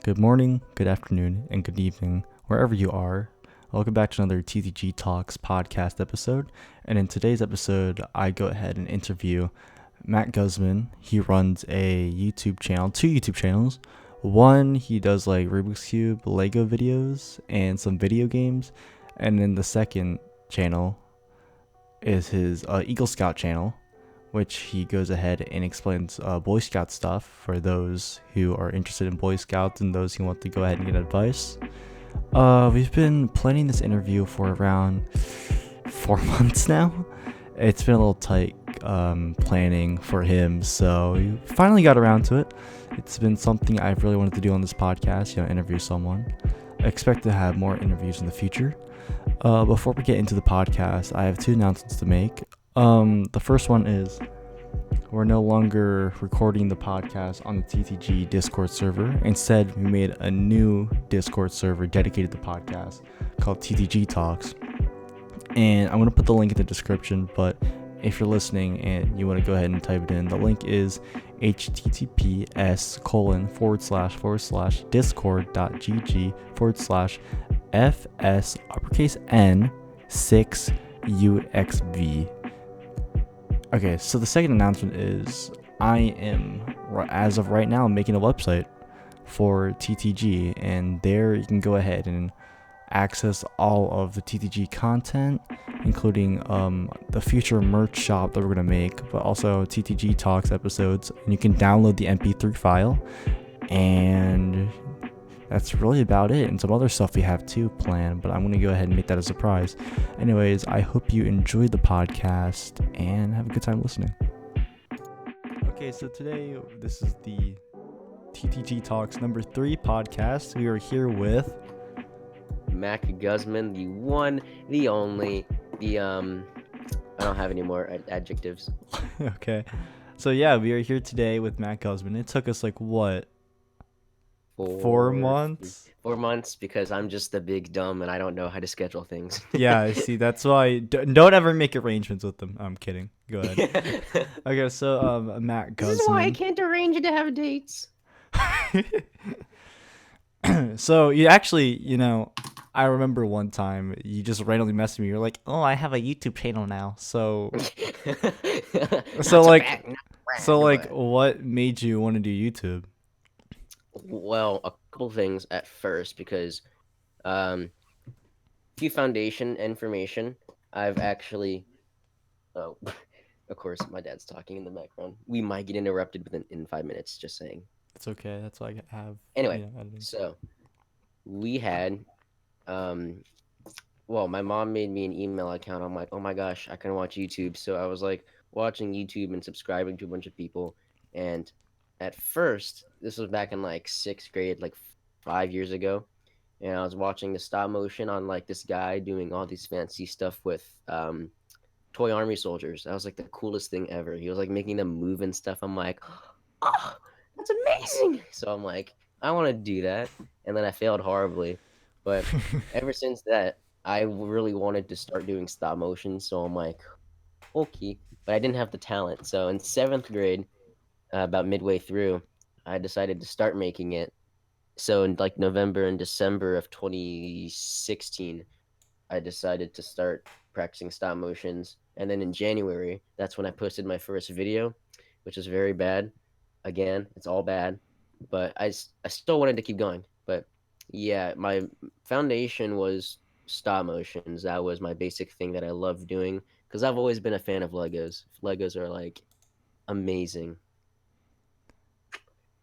Good morning, good afternoon, and good evening, wherever you are. Welcome back to another TTG TALKS podcast episode. And in today's episode, I go ahead and interview Mac Guzman. He runs a YouTube channel, two YouTube channels. One, he does like Rubik's Cube, Lego videos, and some video games. And then the second channel is his Eagle Scout channel, which he goes ahead and explains Boy Scout stuff for those who are interested in Boy Scouts and those who want to go ahead and get advice. We've been planning this interview for around 4 months now. It's been a little tight planning for him, so we finally got around to it. It's been something I've really wanted to do on this podcast, interview someone. I expect to have more interviews in the future. Before we get into the podcast, I have two announcements to make. The first one is we're no longer recording the podcast on the TTG Discord server. Instead, we made a new Discord server dedicated to podcasts called TTG Talks. And I'm going to put the link in the description, but if you're listening and you want to go ahead and type it in, the link is https://discord.gg/fs6uxv. Okay, so the second announcement is I am, as of right now, making a website for TTG, and there you can go ahead and access all of the TTG content, including the future merch shop that we're going to make, but also TTG Talks episodes, and you can download the MP3 file, and that's really about it, and some other stuff we have too planned, but I'm going to go ahead and make that a surprise. Anyways, I hope you enjoyed the podcast and have a good time listening. Okay, so today, this is the TTG Talks number 3 podcast. We are here with Mac Guzman, the one, the only, I don't have any more adjectives. Okay, so yeah, we are here today with Mac Guzman. It took us like what? 4 months? 4 months, because I'm just a big dumb and I don't know how to schedule things. Yeah, I see. That's why don't ever make arrangements with them. I'm kidding. Go ahead. Okay, so Mac Guzman. This is why I can't arrange to have dates. So you actually, I remember one time you just randomly messaged me. You're like, "Oh, I have a YouTube channel now." So what made you want to do YouTube? Well, a couple things at first, because few foundation information. I've actually of course my dad's talking in the background. We might get interrupted in 5 minutes, just saying. It's okay. That's why I have Anyway, so we had well, my mom made me an email account. I'm like, oh my gosh, I can watch YouTube. So I was like watching YouTube and subscribing to a bunch of people. And at first, this was back in like 6th grade, like 5 years ago. And I was watching the stop motion on like this guy doing all these fancy stuff with toy army soldiers. That was like the coolest thing ever. He was like making them move and stuff. I'm like, oh, that's amazing. So I'm like, I want to do that. And then I failed horribly. But ever since that, I really wanted to start doing stop motion. So I'm like, okay. But I didn't have the talent. So in 7th grade, about midway through, I decided to start making it. So in like November and December of 2016, I decided to start practicing stop motions. And then in January, that's when I posted my first video, which was very bad. Again, it's all bad. But I still wanted to keep going. But yeah, my foundation was stop motions. That was my basic thing that I loved doing, because I've always been a fan of Legos. Legos are like amazing.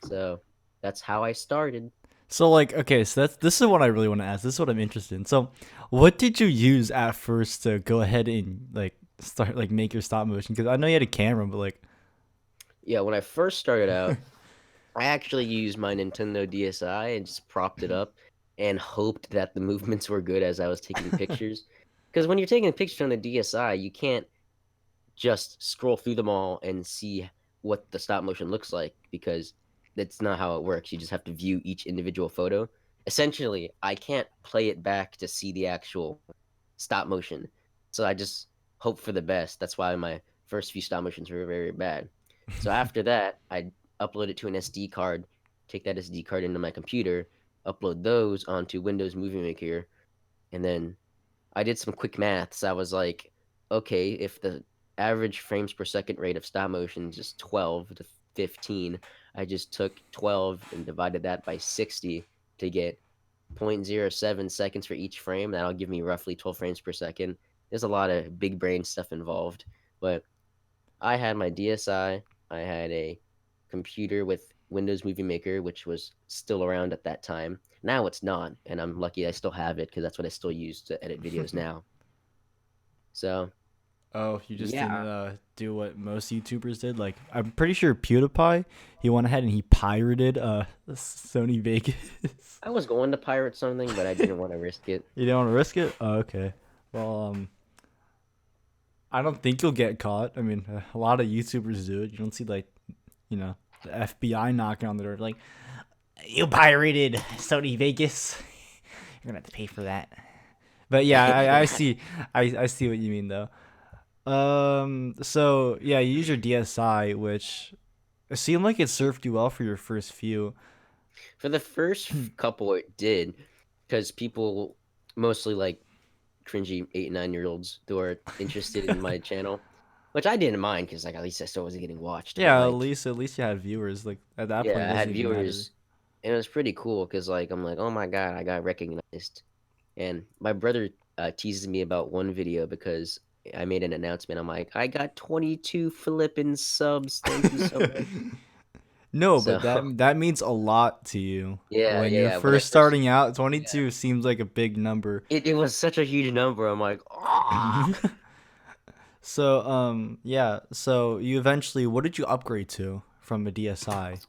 So that's how I started. So like, okay, so this is what I really want to ask. This is what I'm interested in. So, what did you use at first to go ahead and like start like make your stop motion? Because I know you had a camera, but like, yeah, when I first started out, I actually used my Nintendo DSi and just propped it up and hoped that the movements were good as I was taking pictures. Because when you're taking a picture on the DSi, you can't just scroll through them all and see what the stop motion looks like, because that's not how it works. You just have to view each individual photo. Essentially, I can't play it back to see the actual stop motion. So I just hope for the best. That's why my first few stop motions were very bad. So after that, I uploaded it to an SD card take that SD card into my computer, upload those onto Windows Movie Maker, and then I did some quick maths. I was like, okay, if the average frames per second rate of stop motion is just 12 to 15, I just took 12 and divided that by 60 to get 0.07 seconds for each frame. That'll give me roughly 12 frames per second. There's a lot of big brain stuff involved, but I had my DSi. I had a computer with Windows Movie Maker, which was still around at that time. Now it's not, and I'm lucky I still have it because that's what I still use to edit videos now. So Oh, you just didn't yeah, do what most YouTubers did. Like, I'm pretty sure PewDiePie, he went ahead and he pirated Sony Vegas. I was going to pirate something, but I didn't want to risk it. You don't want to risk it? Oh, okay. Well, I don't think you'll get caught. I mean, a lot of YouTubers do it. You don't see like, the FBI knocking on the door like, you pirated Sony Vegas. You're gonna have to pay for that. But yeah, I see, I see what you mean though. So yeah, you use your DSi, which it seemed like it served you well for your first few. For the first couple, it did, because people mostly like cringy 8 and 9 year olds who are interested in my channel, which I didn't mind because like at least I still wasn't getting watched. But Yeah, like, at least you had viewers. Like at that point, it yeah, I doesn't had even matter. viewers, and it was pretty cool because like I'm like, oh my god, I got recognized. And my brother teases me about one video because I made an announcement. I'm like, I got 22 flipping subs. Thank you so much. No, So but that means a lot to you. yeah, When you're yeah. When I first first, starting out, yeah, 22 seems like a big number. it was such a huge number. I'm like, ah. So, yeah. So you eventually, what did you upgrade to from a DSi?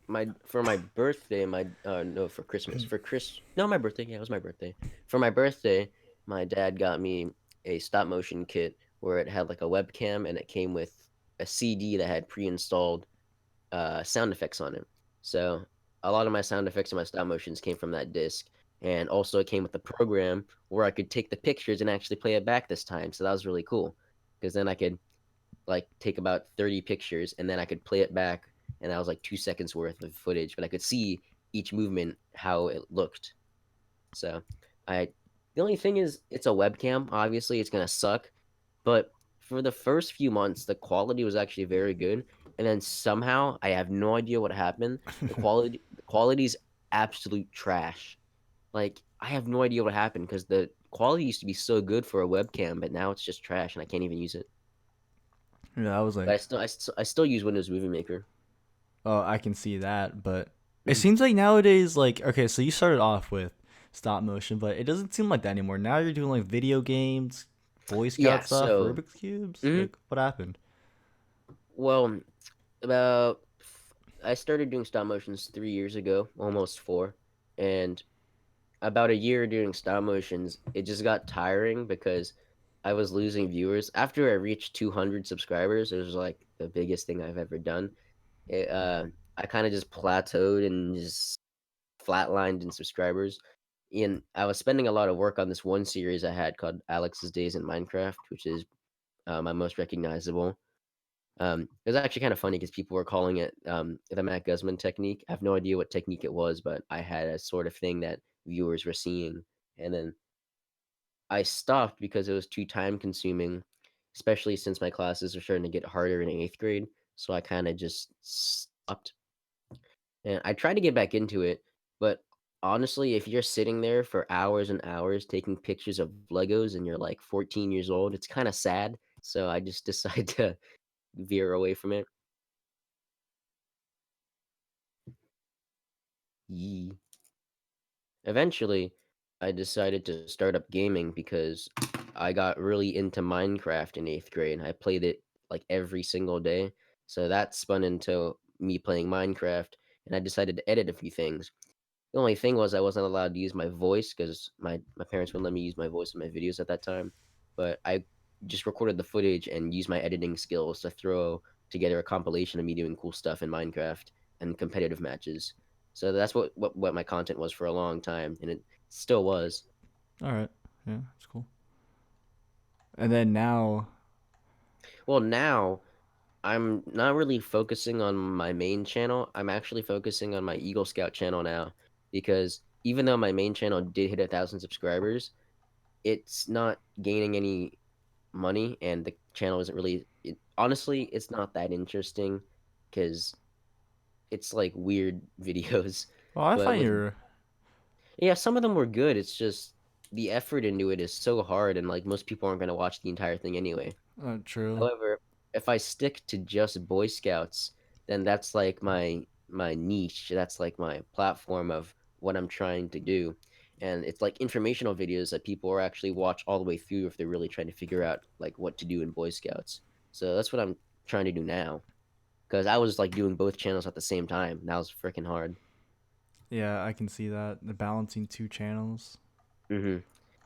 My for my birthday, my no, for Christmas, for Chris, no, my birthday, yeah, it was my birthday. For my birthday, my dad got me a stop motion kit where it had like a webcam and it came with a CD that had pre-installed sound effects on it. So a lot of my sound effects and my stop motions came from that disc, and also it came with the program where I could take the pictures and actually play it back this time. So that was really cool because then I could like take about 30 pictures and then I could play it back, and that was like 2 seconds worth of footage, but I could see each movement how it looked. So I the only thing is it's a webcam. Obviously it's gonna suck, but for the first few months the quality was actually very good. And then somehow I have no idea what happened. The quality's absolute trash. Like I have no idea what happened because the quality used to be so good for a webcam, but now it's just trash and I can't even use it. Yeah, I was But like, I still use Windows Movie Maker. oh, I can see that, but it Mhm. seems like nowadays, like, okay, so you started off with stop motion, but it doesn't seem like that anymore. Now you're doing like video games, Boy Scout Yeah, stuff, so Rubik's cubes. mhm. Like, what happened? Well, about I started doing stop motions 3 years ago, almost four, and about a year doing stop motions, it just got tiring because I was losing viewers. After I reached 200 subscribers, it was like the biggest thing I've ever done. It, I kind of just plateaued and just flatlined in subscribers. And I was spending a lot of work on this one series I had called Alex's Days in Minecraft, which is my most recognizable. It was actually kind of funny because people were calling it the Mac Guzman technique. I have no idea what technique it was, but I had a sort of thing that viewers were seeing. And then I stopped because it was too time consuming, especially since my classes were starting to get harder in eighth grade. So I kind of just stopped. And I tried to get back into it, but honestly, if you're sitting there for hours and hours taking pictures of Legos and you're like 14 years old, it's kind of sad. So I just decided to veer away from it. Yee. Eventually, I decided to start up gaming because I got really into Minecraft in eighth grade. I played it like every single day. So that spun into me playing Minecraft, and I decided to edit a few things. The only thing was I wasn't allowed to use my voice because my parents wouldn't let me use my voice in my videos at that time. But I just recorded the footage and used my editing skills to throw together a compilation of me doing cool stuff in Minecraft and competitive matches. So that's what my content was for a long time, and it still was. All right, yeah, that's cool. And then now, Well, now I'm not really focusing on my main channel. I'm actually focusing on my Eagle Scout channel now because even though my main channel did hit 1,000 subscribers, it's not gaining any money, and the channel isn't really. Honestly, it's not that interesting because it's like weird videos. Well, I But find with you're yeah, some of them were good. It's just the effort into it is so hard, and like most people aren't gonna watch the entire thing anyway. true. However, if I stick to just Boy Scouts, then that's like my niche. That's like my platform of what I'm trying to do. And it's like informational videos that people are actually watch all the way through if they're really trying to figure out like what to do in Boy Scouts. So that's what I'm trying to do now. Because I was like doing both channels at the same time. That was freaking hard. Yeah, I can see that. The balancing two channels. hmm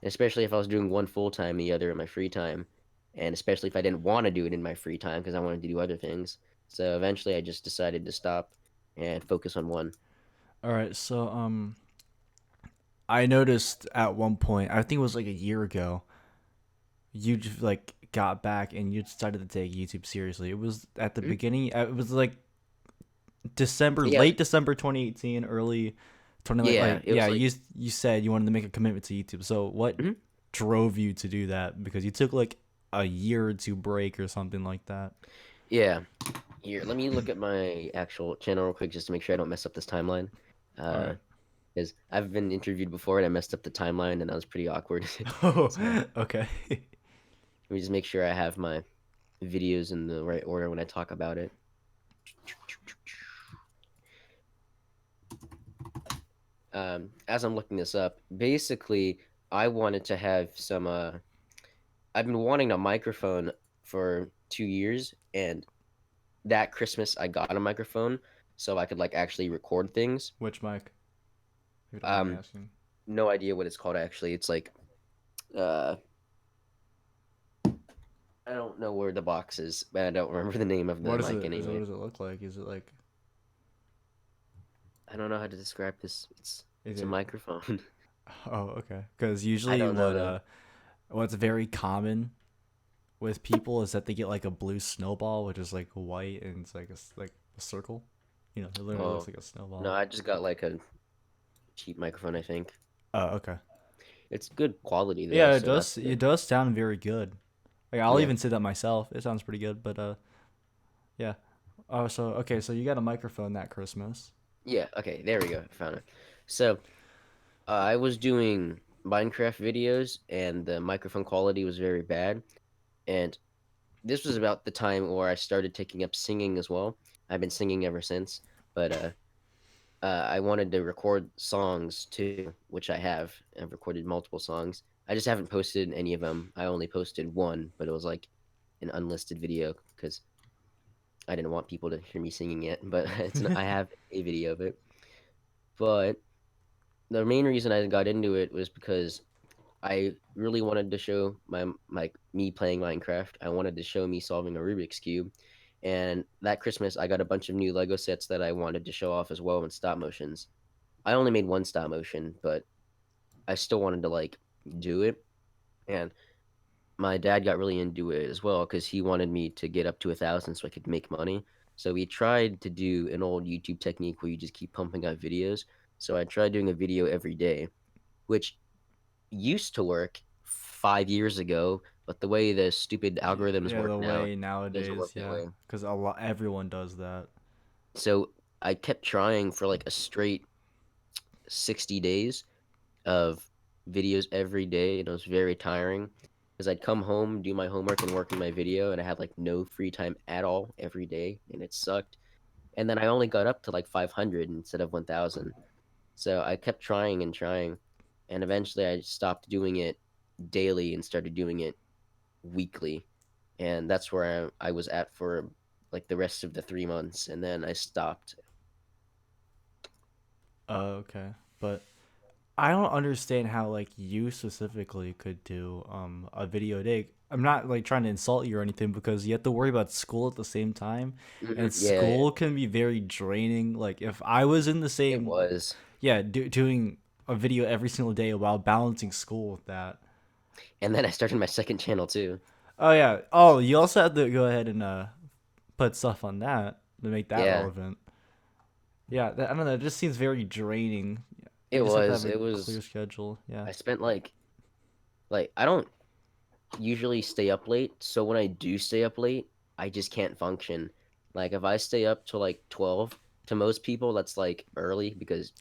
Especially if I was doing one full time, the other in my free time, and especially if I didn't want to do it in my free time because I wanted to do other things. So eventually, I just decided to stop and focus on one. All right, so I noticed at one point, I think it was like a year ago, you just like got back and you decided to take YouTube seriously. It was at the Mhm. beginning. It was like December, Yeah, late December 2018, early 20 yeah, like it yeah. was like, You said you wanted to make a commitment to YouTube. So what mhm. drove you to do that? Because you took like a year or two break or something like that. Yeah. Here, let me look at my actual channel real quick just to make sure I don't mess up this timeline. All Uh, right. because I've been interviewed before and I messed up the timeline and that was pretty awkward. Oh, So let okay. me just make sure I have my videos in the right order when I talk about it. As I'm looking this up, basically, I wanted to have some. I've been wanting a microphone for 2 years, and that Christmas I got a microphone so I could like actually record things. Which mic? If you don't mind me Um, asking. no idea what it's called actually. It's like uh, I don't know where the box is, but I don't remember the name of the What is mic it? What anyway. does it look like? Is it like? I don't know how to describe this. Is It's a it? microphone. Oh, okay. Because I usually don't know though. what's very common with people is that they get like a blue snowball, which is like white and it's like like a circle. You know, it literally looks Oh like a no, snowball. I just got like a cheap microphone. I think Oh, okay. it's good quality though, Yeah, it so that's does. good. It does sound very good. Like I'll Yeah. even say that myself. It sounds pretty good. But yeah. Oh, so okay. So you got a microphone that Christmas. Yeah, okay, there we go. I found it. So, I was doing Minecraft videos and the microphone quality was very bad. And this was about the time where I started taking up singing as well. I've been singing ever since, but I wanted to record songs too, which I have. I've recorded multiple songs. I just haven't posted any of them. I only posted one, but it was like an unlisted video because I didn't want people to hear me singing it. But I have a video of it. But the main reason I got into it was because I really wanted to show my me playing Minecraft. I wanted to show me solving a Rubik's Cube. And that Christmas I got a bunch of new Lego sets that I wanted to show off as well in stop motions. I only made one stop motion, but I still wanted to like do it. And my dad got really into it as well because he wanted me to get up to 1,000 so I could make money. So we tried to do an old YouTube technique where you just keep pumping out videos. So I tried doing a video every day, which used to work 5 years ago, but the way the stupid algorithms Yeah, work the now, way it doesn't work nowadays, that yeah, way. because a lot everyone does that. So I kept trying for like a straight 60 days of videos every day, and it was very tiring because I'd come home, do my homework, and work on my video, and I had like no free time at all every day, and it sucked. And then I only got up to like 500 instead of 1,000. So I kept trying and trying, and eventually I stopped doing it daily and started doing it weekly, and that's where I was at for like the rest of the 3 months, and then I stopped. Okay, but I don't understand how like you specifically could do a video a day. I'm not like trying to insult you or anything because you have to worry about school at the same time, and Yeah, school can be very draining. Like if I was in the it same, was. yeah, doing a video every single day while balancing school with that. And then I started my second channel too. Oh yeah. Oh, you also have to go ahead and put stuff on that to make that Yeah, relevant. Yeah, I don't know. It just seems very draining. You it just have to was. have a It was. clear schedule. Yeah. I spent like I don't usually stay up late, so when I do stay up late, I just can't function. Like if I stay up till like 12, to most people that's like early because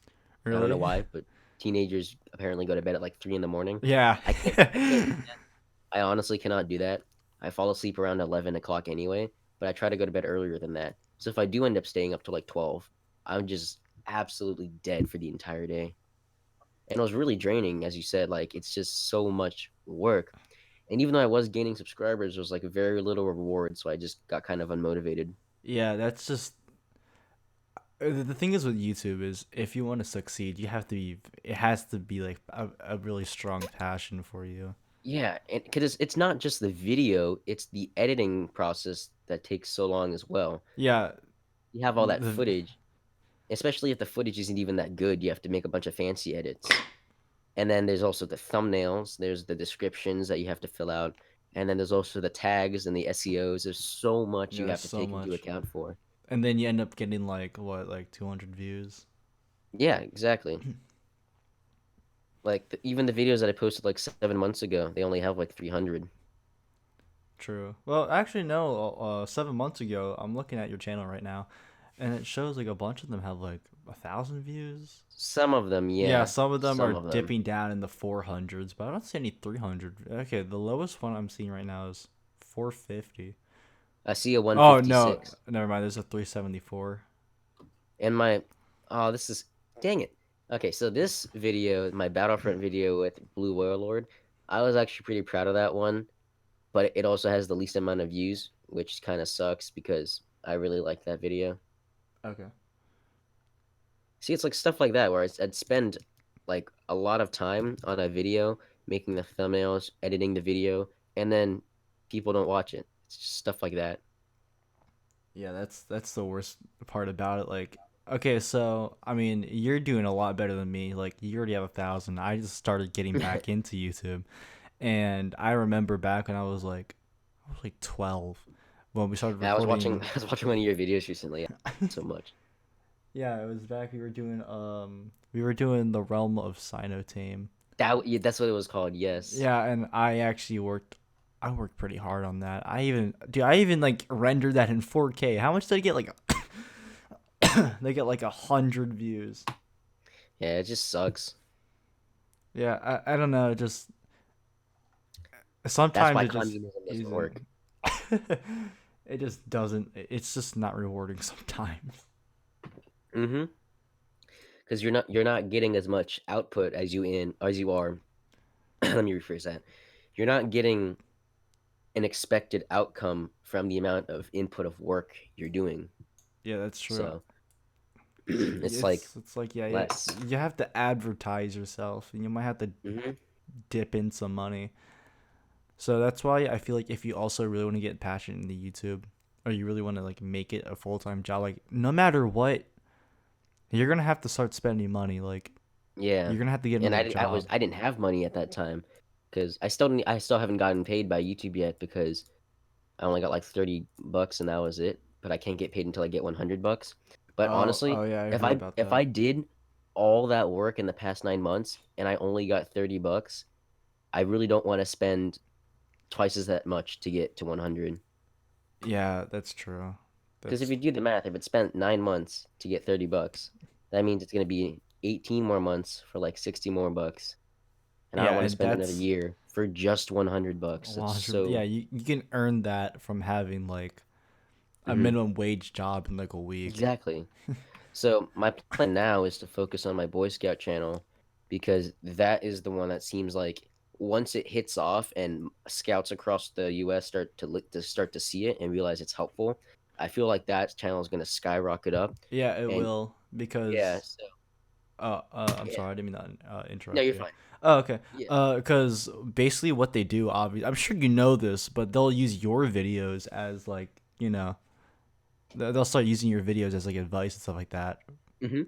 I don't know Really? why, but teenagers apparently go to bed at like 3 in the morning. Yeah. I can't do that. I honestly cannot do that. I fall asleep around 11 o'clock anyway, but I try to go to bed earlier than that. So if I do end up staying up till like 12, I'm just absolutely dead for the entire day. And it was really draining, as you said, like it's just so much work. And even though I was gaining subscribers, there was like very little reward, so I just got kind of unmotivated. Yeah, that's just the thing is with YouTube is if you want to succeed, you have to be. It has to be like a really strong passion for you. Yeah, and because it's not just the video, it's the editing process that takes so long as well. Yeah, You have all that the footage, especially if the footage isn't even that good, you have to make a bunch of fancy edits. And then there's also the thumbnails, there's the descriptions that you have to fill out, and then there's also the tags and the SEOs. There's so much yeah, you there's have to so take into much, account for. and then you end up getting like what, like 200 views. Yeah, exactly. Like even the videos that I posted like 7 months ago, they only have like 300. True. Well, actually, no. 7 months ago, I'm looking at your channel right now, and it shows like a bunch of them have like 1,000 views. Some of them, Yeah, yeah, some of them are some of them. dipping down in the 400s, but I don't see any 300. Okay, the lowest one I'm seeing right now is 450. I see a Oh no, 156. never mind. There's a 374. And my, oh, this is, dang it. Okay, so this video, my Battlefront video with Blue Warlord, I was actually pretty proud of that one, but it also has the least amount of views, which kind of sucks because I really like that video. Okay. See, it's like stuff like that where I'd spend like a lot of time on a video, making the thumbnails, editing the video, and then people don't watch it. It's just stuff like that. Yeah, that's the worst part about it. Like, okay, so I mean, you're doing a lot better than me. Like, you already have 1,000. I just started getting back into YouTube, and I remember back when I was like 12 when we started Yeah, I was watching recording. I was watching one of your videos recently. So much. Yeah, it was back. We were doing the Realm of Sine Tame. That yeah, that's what it was called. Yes. Yeah, and I worked pretty hard on that. I even like rendered that in 4K. How much did I get? Like, they get like 100 views. Yeah, it just sucks. Yeah, I don't know. Just That's sometimes why it just communism doesn't isn't. work. It just doesn't. It's just not rewarding sometimes. Mm-hmm. Because you're not getting as much output as you are. Let me rephrase that. You're not getting an expected outcome from the amount of input of work you're doing. Yeah, that's true. So it's like It's like, yeah, less. you have to advertise yourself, and you might have to Hmm. dip in some money. So that's why I feel like if you also really want to get passionate into YouTube, or you really want to like make it a full time job, like no matter what, you're gonna have to start spending money. Like Yeah, you're gonna have to get and another job. I didn't have money at that time because I still haven't gotten paid by YouTube yet because I only got like $30 and that was it. But I can't get paid until I get $100. But Oh honestly, yeah, I heard about if that. I did all that work in the past 9 months and I only got $30, I really don't want to spend twice as that much to get to 100. Yeah, that's true. Because if That's you do the math, if it spent 9 months to get $30, that means it's gonna be 18 more months for like 60 more bucks. And I don't yeah, want to and spend another that's year for just $100. That's 100. Yeah, so. you can earn that from having like a Mhm. minimum wage job in like a week. Exactly. So my plan now is to focus on my Boy Scout channel because that is the one that seems like once it hits off and scouts across the U.S. start to see it and realize it's helpful, I feel like that channel is going to skyrocket up. Yeah, it And will yeah, because so I'm yeah, sorry, I didn't mean to no, interrupt you're you. fine. Oh, okay. Yeah. Because basically what they do, obviously, I'm sure you know this, but they'll use your videos as like, they'll start using your videos as like advice and stuff like that. Hmm.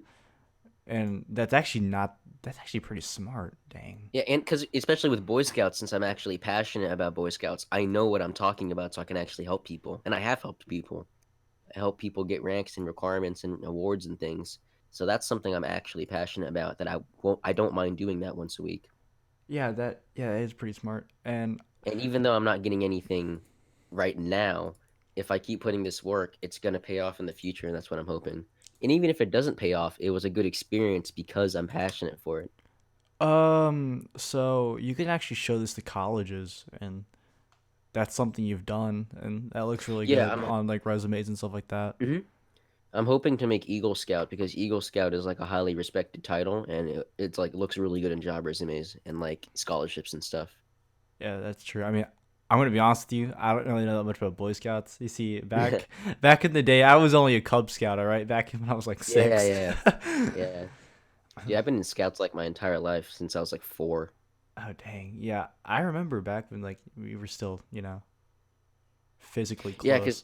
And that's actually pretty smart. Dang. Yeah, and because especially with Boy Scouts, since I'm actually passionate about Boy Scouts, I know what I'm talking about, so I can actually help people, and I have helped people. help people get ranks and requirements and awards and things. So that's something I'm actually passionate about. That I don't mind doing that once a week. Yeah, it is pretty smart. And And even though I'm not getting anything right now, if I keep putting this work, it's gonna pay off in the future, and that's what I'm hoping. And even if it doesn't pay off, it was a good experience because I'm passionate for it. so you can actually show this to colleges, and that's something you've done, and that looks really Yeah, good on like resumes and stuff like that. mhm. I'm hoping to make Eagle Scout because Eagle Scout is like a highly respected title, and it's like looks really good in job resumes and like scholarships and stuff. Yeah, that's true. I mean, I'm gonna be honest with you. I don't really know that much about Boy Scouts. You see, back in the day, I was only a Cub Scout. All right, back when I was like Yeah, 6. yeah, yeah. Yeah, I've been in scouts like my entire life since I was like 4. Oh dang, yeah. I remember back when like we were still, physically Yeah, close.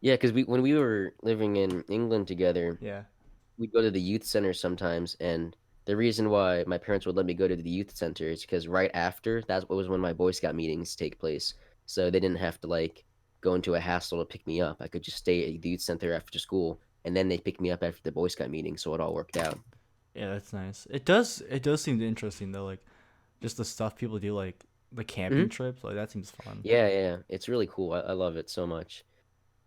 cause we when we were living in England together, Yeah, we'd go to the youth center sometimes, and the reason why my parents would let me go to the youth center is because right after that was when my Boy Scout meetings take place, so they didn't have to like go into a hassle to pick me up. I could just stay at the youth center after school, and then they pick me up after the Boy Scout meeting, so it all worked out. yeah, that's nice. It does seem interesting though. Like just the stuff people do, like the camping Hmm. trips. Like that seems fun. Yeah, yeah, it's really cool. I love it so much.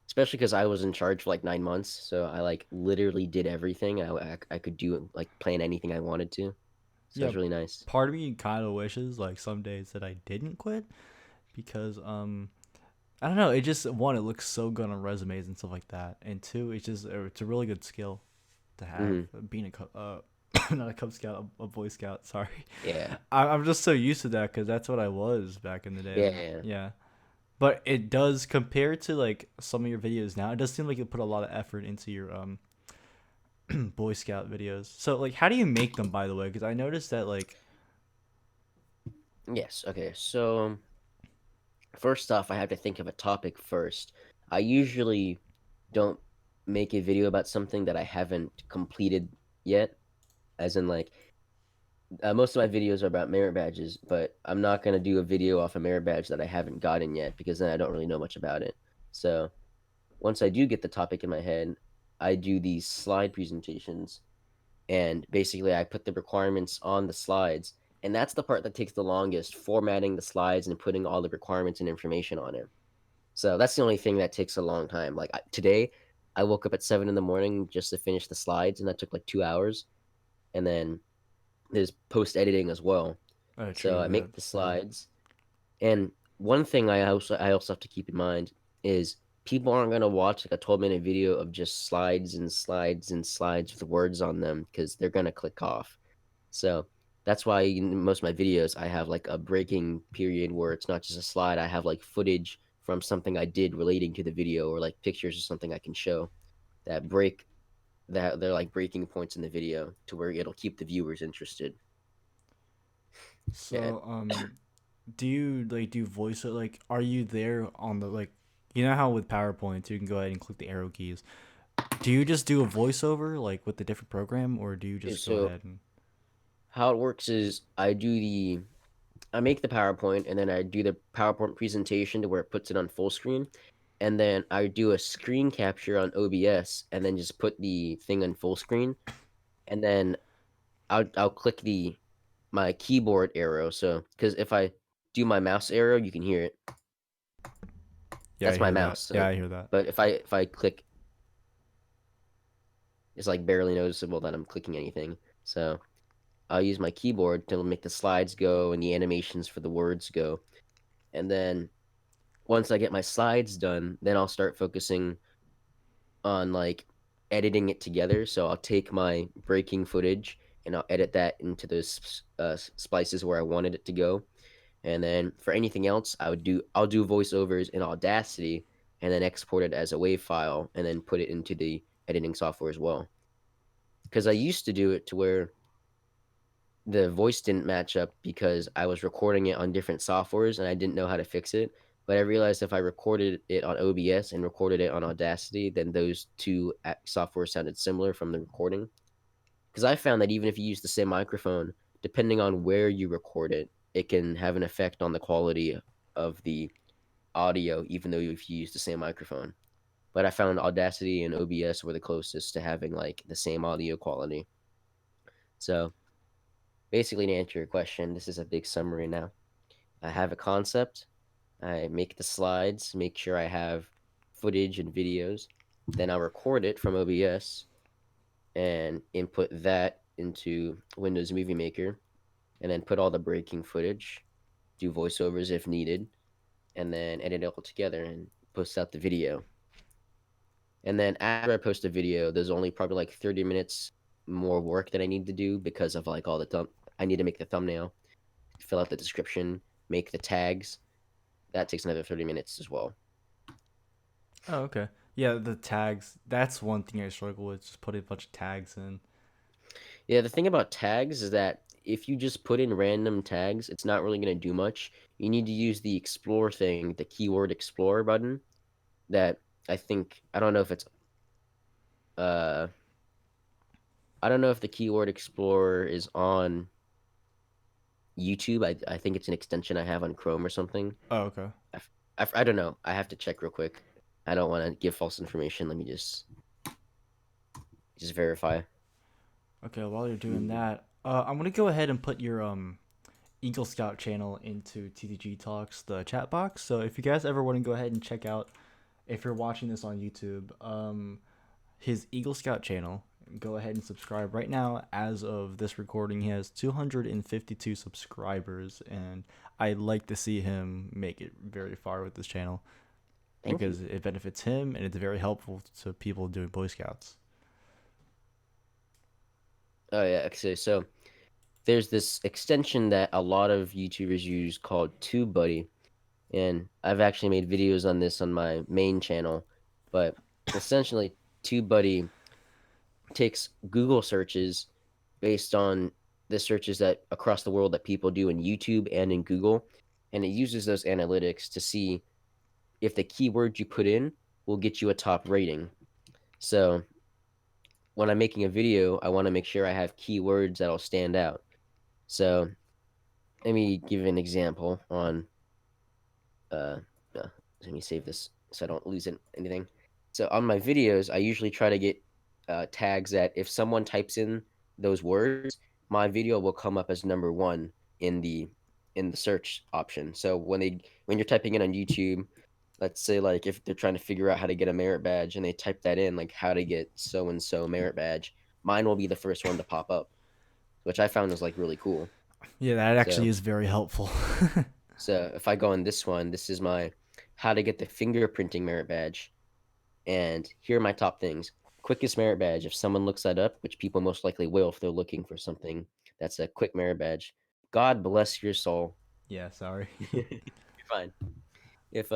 Especially because I was in charge for like 9 months, so I like literally did everything. I could do like plan anything I wanted to, so Yeah, it's really nice. part of me kind of wishes like some days that I didn't quit because I don't know. It just one, it looks so good on resumes and stuff like that, and two, it's a really good skill to have Hmm. being a not a Cub Scout, a Boy Scout. Sorry, Yeah, I'm just so used to that because that's what I was back in the day. yeah, yeah. Yeah, but it does compared to like some of your videos now. It does seem like you put a lot of effort into your Boy Scout videos. So like, how do you make them, by the way? Because I noticed that like, Yes. Okay. So first off, I have to think of a topic first. I usually don't make a video about something that I haven't completed yet, as in like most of my videos are about merit badges, but I'm not gonna do a video off a merit badge that I haven't gotten yet because then I don't really know much about it. So once I do get the topic in my head, I do these slide presentations, and basically I put the requirements on the slides, and that's the part that takes the longest, formatting the slides and putting all the requirements and information on it. So that's the only thing that takes a long time. Like today, I woke up at 7 in the morning just to finish the slides, and that took like 2 hours. And then there's post editing as well. So true, I yeah, make the slides, and one thing I also have to keep in mind is people aren't gonna watch like a 12-minute video of just slides and slides and slides with words on them because they're gonna click off. So that's why in most of my videos I have like a breaking period where it's not just a slide. I have like footage from something I did relating to the video, or like pictures or something I can show that break that they're like breaking points in the video to where it'll keep the viewers interested. Yeah. So, do you like do voice like are you there on the like you know how with PowerPoint you can go ahead and click the arrow keys. Do you just do a voiceover like with the different program or do you just go So ahead and how it works is I make the PowerPoint, and then I do the PowerPoint presentation to where it puts it on full screen. And then I do a screen capture on OBS and then just put the thing on full screen. And then I'll click the my keyboard arrow. So because if I do my mouse arrow, you can hear it. yeah, I That's my hear mouse. that. Yeah, So I hear that. but if I click, it's like barely noticeable that I'm clicking anything. So I'll use my keyboard to make the slides go and the animations for the words go. And then once I get my slides done, then I'll start focusing on like editing it together. So I'll take my breaking footage and I'll edit that into those splices where I wanted it to go. And then for anything else, I'll do voiceovers in Audacity and then export it as a WAV file and then put it into the editing software as well. Because I used to do it to where the voice didn't match up because I was recording it on different softwares and I didn't know how to fix it. But I realized if I recorded it on OBS and recorded it on Audacity, then those two softwares sounded similar from the recording. Because I found that even if you use the same microphone, depending on where you record it, it can have an effect on the quality of the audio, even though if you use the same microphone. but I found Audacity and OBS were the closest to having like the same audio quality. So basically, to answer your question, this is a big summary now. I have a concept. I make the slides, make sure I have footage and videos. Then I'll record it from OBS and input that into Windows Movie Maker, and then put all the breaking footage, do voiceovers if needed, and then edit it all together and post out the video. And then after I post a video, there's only probably like 30 minutes more work that I need to do because of like all the I need to make the thumbnail, fill out the description, make the tags. That takes another 30 minutes as well. Oh, okay. Yeah, the tags. That's one thing I struggle with. Just putting a bunch of tags in. Yeah, the thing about tags is that if you just put in random tags, it's not really going to do much. You need to use the explore thing, the keyword explorer button that I don't know if it's uh I don't know if the keyword explorer is on YouTube. I think it's an extension I have on Chrome or something. Oh, okay. I don't know. I have to check real quick. I don't want to give false information. Let me just verify. Okay, while you're doing that, I'm gonna go ahead and put your Eagle Scout channel into TTG Talks, the chat box. So if you guys ever want to go ahead and check out, if you're watching this on YouTube, his Eagle Scout channel, go ahead and subscribe. Right now, as of this recording, he has 252 subscribers, and I'd like to see him make it very far with this channel Thank you. because it benefits him and it's very helpful to people doing Boy Scouts. Oh yeah. Okay, so there's this extension that a lot of YouTubers use called TubeBuddy, and I've actually made videos on this on my main channel. But essentially, TubeBuddy takes Google searches based on the searches that across the world that people do in YouTube and in Google, and it uses those analytics to see if the keyword you put in will get you a top rating. So when I'm making a video, I want to make sure I have keywords that'll stand out. So let me give you an example on uh, let me save this so I don't lose anything. So on my videos, I usually try to get tags that if someone types in those words, my video will come up as number one in the search option. So when you're typing in on YouTube, let's say like if they're trying to figure out how to get a merit badge and they type that in like how to get so and so merit badge, mine will be the first one to pop up, which I found was like really cool. Yeah, that actually So is very helpful. so if I go on this one, this is my how to get the fingerprinting merit badge. And here are my top things. Quickest merit badge. If someone looks that up, which people most likely will if they're looking for something, that's a quick merit badge. God bless your soul. Yeah, sorry. You're fine. If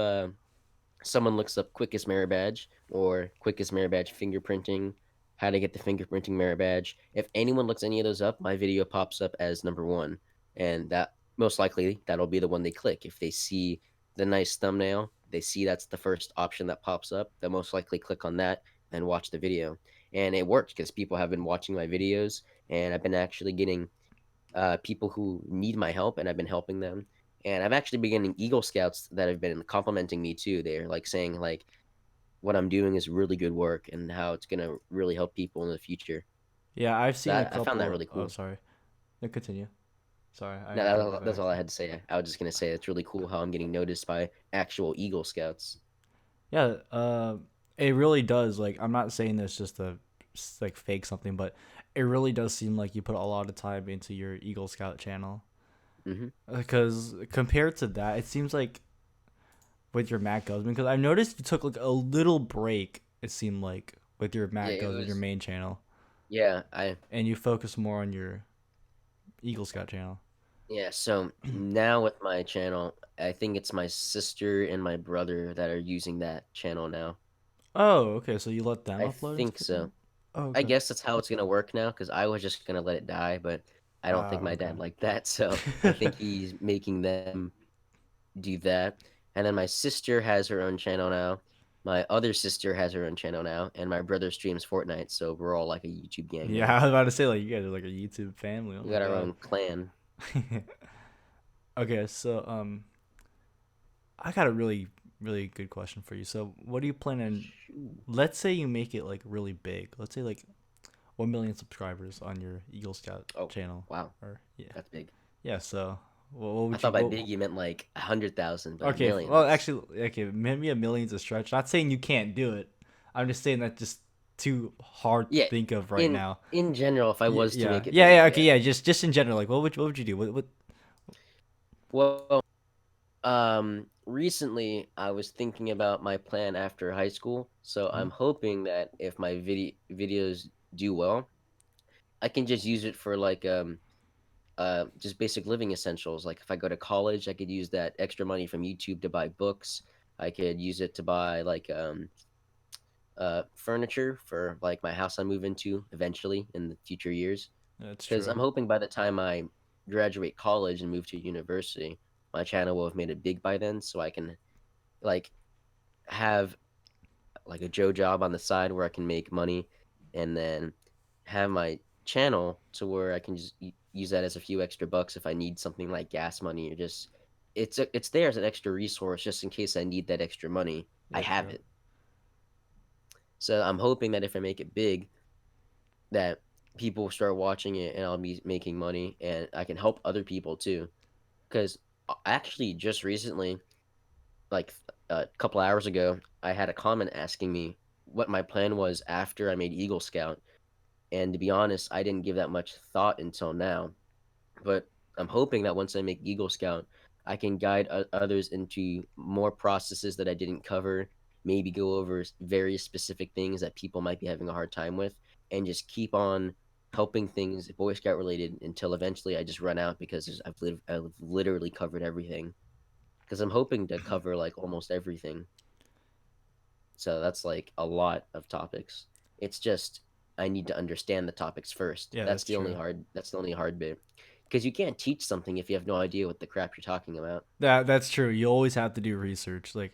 someone looks up quickest merit badge or quickest merit badge fingerprinting, how to get the fingerprinting merit badge, if anyone looks any of those up, my video pops up as number one. And that most likely that'll be the one they click. If they see the nice thumbnail, they see that's the first option that pops up, they'll most likely click on that and watch the video. And it worked because people have been watching my videos and I've been actually getting people who need my help and I've been helping them. And I've actually been getting Eagle Scouts that have been complimenting me too. They're like saying like what I'm doing is really good work and how it's gonna really help people in the future. Yeah, I've So seen a I found that couple. really Oh, cool. sorry. No, continue. Sorry, I No, interrupted by that's all I had accident. to say. I was just gonna say it's really cool how I'm getting noticed by actual Eagle Scouts. Yeah, it really does. Like, I'm not saying this just to like fake something, but it really does seem like you put a lot of time into your Eagle Scout channel. Hmm. Because compared to that, it seems like with your Mac Guzman, because I've noticed you took like a little break. It seemed like with your Yeah, Mac it Guzman, your was. main channel, Yeah, I and you focus more on your Eagle Scout channel. yeah. So now with my channel, I think it's my sister and my brother that are using that channel now. Oh, okay. So you let them I upload think into the so. channel? Oh, I okay. guess that's how it's gonna work now because I was just gonna let it die, but I don't think my Okay. dad liked that, so I think he's making them do that. And then my sister has her own channel now. My other sister has her own channel now, and my brother streams Fortnite, so we're all like a YouTube gang Yeah, now. I was about to say like you guys are like a YouTube family. Oh We my got our god. own clan. Okay, so I got a really really good question for you. So, what do you plan on? Shoot. Let's say you make it like really big. Let's say like 1 million subscribers on your Eagle Scout Oh, channel, wow, or yeah, that's big. yeah. So, what I would thought you? by What, big you meant like 100,000, but a okay, million. well, That's actually, okay, maybe a million's a stretch. Not saying you can't do it. I'm just saying that's just too hard to yeah. think of right In now. in general, if I Yeah, was to yeah, make it yeah, big, yeah. Okay, yeah. yeah. Just in general, like, what would you do? What? Well, recently I was thinking about my plan after high school, so Hmm? I'm hoping that if my videos do well, I can just use it for like just basic living essentials. Like if I go to college, I could use that extra money from YouTube to buy books. I could use it to buy like furniture for like my house I move into eventually in the future years. That's Because I'm true. hoping by the time I graduate college and move to university, my channel will have made it big by then, so I can like have like a Joe job on the side where I can make money, and then have my channel to where I can just use that as a few extra bucks if I need something like gas money or just it's there as an extra resource just in case I need that extra money. I Yeah, have true. it. So I'm hoping that if I make it big, that people will start watching it and I'll be making money and I can help other people too. Because actually, just recently, like a couple hours ago, I had a comment asking me what my plan was after I made Eagle Scout. And to be honest, I didn't give that much thought until now. But I'm hoping that once I make Eagle Scout, I can guide others into more processes that I didn't cover, maybe go over various specific things that people might be having a hard time with, and just keep on helping things Boy Scout related until eventually I just run out because I've literally covered everything. Because I'm hoping to cover like almost everything. So that's like a lot of topics. It's just I need to understand the topics first. Yeah, that's true. That's the only hard bit. Because you can't teach something if you have no idea what the crap you're talking about. That's true. You always have to do research. Like,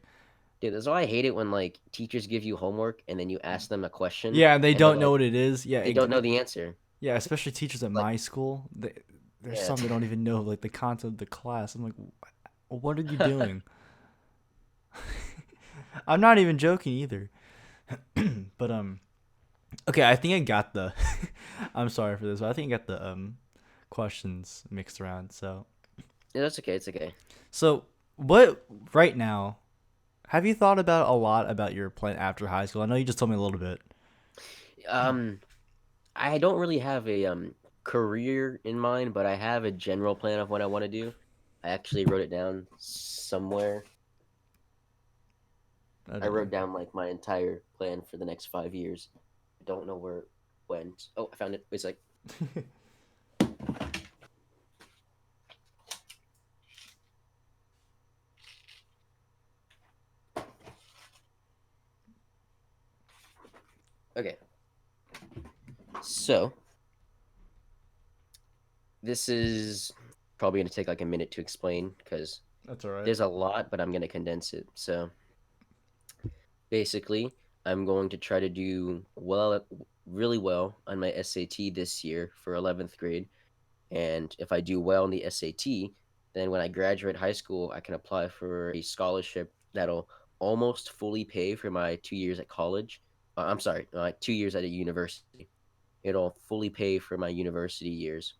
Dude, that's why I hate it when like teachers give you homework and then you ask them a question yeah, and they and they're don't know like what it is. Yeah, they don't know the answer. yeah, especially teachers at Like, my school. There's yeah. some that don't even know like the concept of the class. I'm like, what are you doing? I'm not even joking either. But okay, I think I got the. I'm sorry for this, but I think I got the questions mixed around. Yeah, that's okay. It's okay. So what right now? Have you thought about a lot about your plan after high school? I know you just told me a little bit. Um, I don't really have a career in mind, but I have a general plan of what I want to do. I actually wrote it down somewhere. I I don't wrote down like my entire plan for the next 5 years. I don't know where it went. Oh, I found it. It's like know. okay. So this is probably gonna take like a minute to explain because That's all right. there's a lot, but I'm gonna condense it. So basically, I'm going to try to do really well on my SAT this year for 11th grade. And if I do well in the SAT, then when I graduate high school, I can apply for a scholarship that'll almost fully pay for my 2 years at college. I'm sorry, 2 years at a university. It'll fully pay for my university years.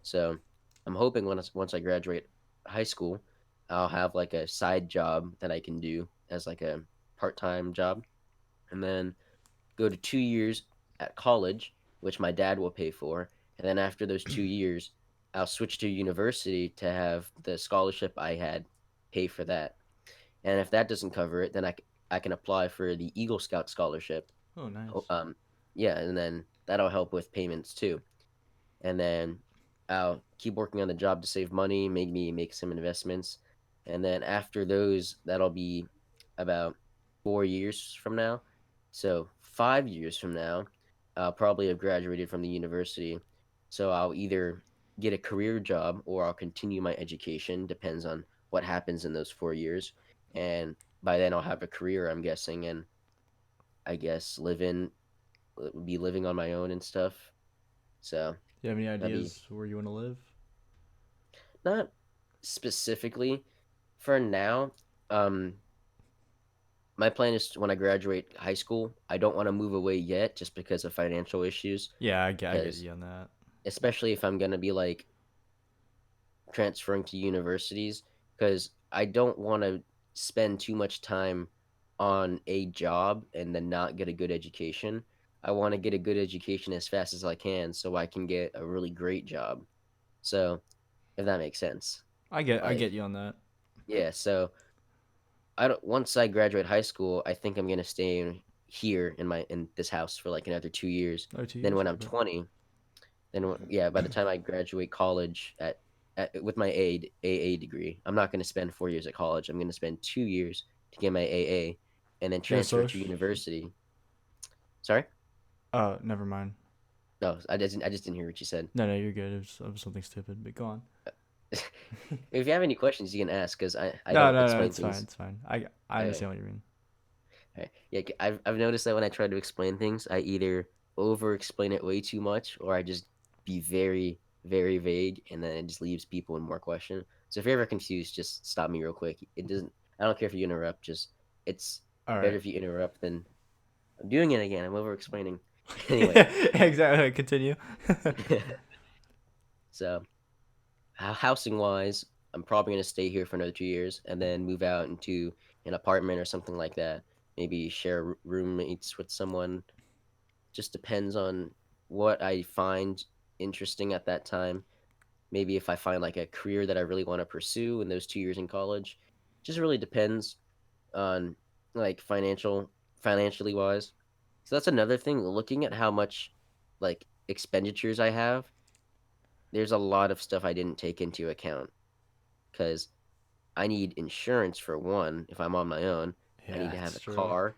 So I'm hoping once I graduate high school, I'll have like a side job that I can do as like a part-time job, and then go to 2 years at college, which my dad will pay for. And then after those 2 years, I'll switch to university to have the scholarship I had pay for that. And if that doesn't cover it, then I can apply for the Eagle Scout scholarship. Oh, Oh, nice. yeah, and then that'll help with payments too. And then I'll keep working on the job to save money, make me make some investments. And then after those, that'll be about 4 years from now. So 5 years from now, I'll probably have graduated from the university. So I'll either get a career job or I'll continue my education, depends on what happens in those 4 years. And by then I'll have a career, I'm guessing, and I guess be living on my own and stuff. So Do you have any that'd be ideas where you want to live? not specifically for now. Um, my plan is when I graduate high school, I don't want to move away yet just because of financial issues. Yeah, I get Because you on that. especially if I'm gonna be like transferring to universities, because I don't want to spend too much time on a job and then not get a good education. I want to get a good education as fast as I can so I can get a really great job. So, if that makes sense. I get Like, you on that. yeah, so I don't once I graduate high school, I think I'm going to stay here in this house for like another 2 years. Oh, two Then years. when I'm Okay. 20, then yeah, by the time I graduate college with my AA degree, I'm not going to spend 4 years at college. I'm going to spend 2 years to get my AA and then You're a transfer to soch. university. Sorry? Oh, never mind. No, I just didn't hear what you said. No, you're good. It was something stupid, but go on. If you have any questions, you can ask because I No, don't no, no. explain It's fine. things. It's fine. I Okay. understand what you mean. Okay. Yeah, I've noticed that when I try to explain things, I either over explain it way too much or I just be very, very vague and then it just leaves people in more question. So if you're ever confused, just stop me real quick. It doesn't I don't care if you interrupt, just it's All better right. if you interrupt than I'm doing it again. I'm over explaining. Anyway. Exactly. Continue. So housing wise, I'm probably gonna stay here for another 2 years and then move out into an apartment or something like that. Maybe share roommates with someone. Just depends on what I find interesting at that time. Maybe if I find like a career that I really want to pursue in those 2 years in college. Just really depends on like financially wise. So that's another thing. Looking at how much like expenditures I have, there's a lot of stuff I didn't take into account because I need insurance for one if I'm on my own. I need Yeah, to have it's a true. car.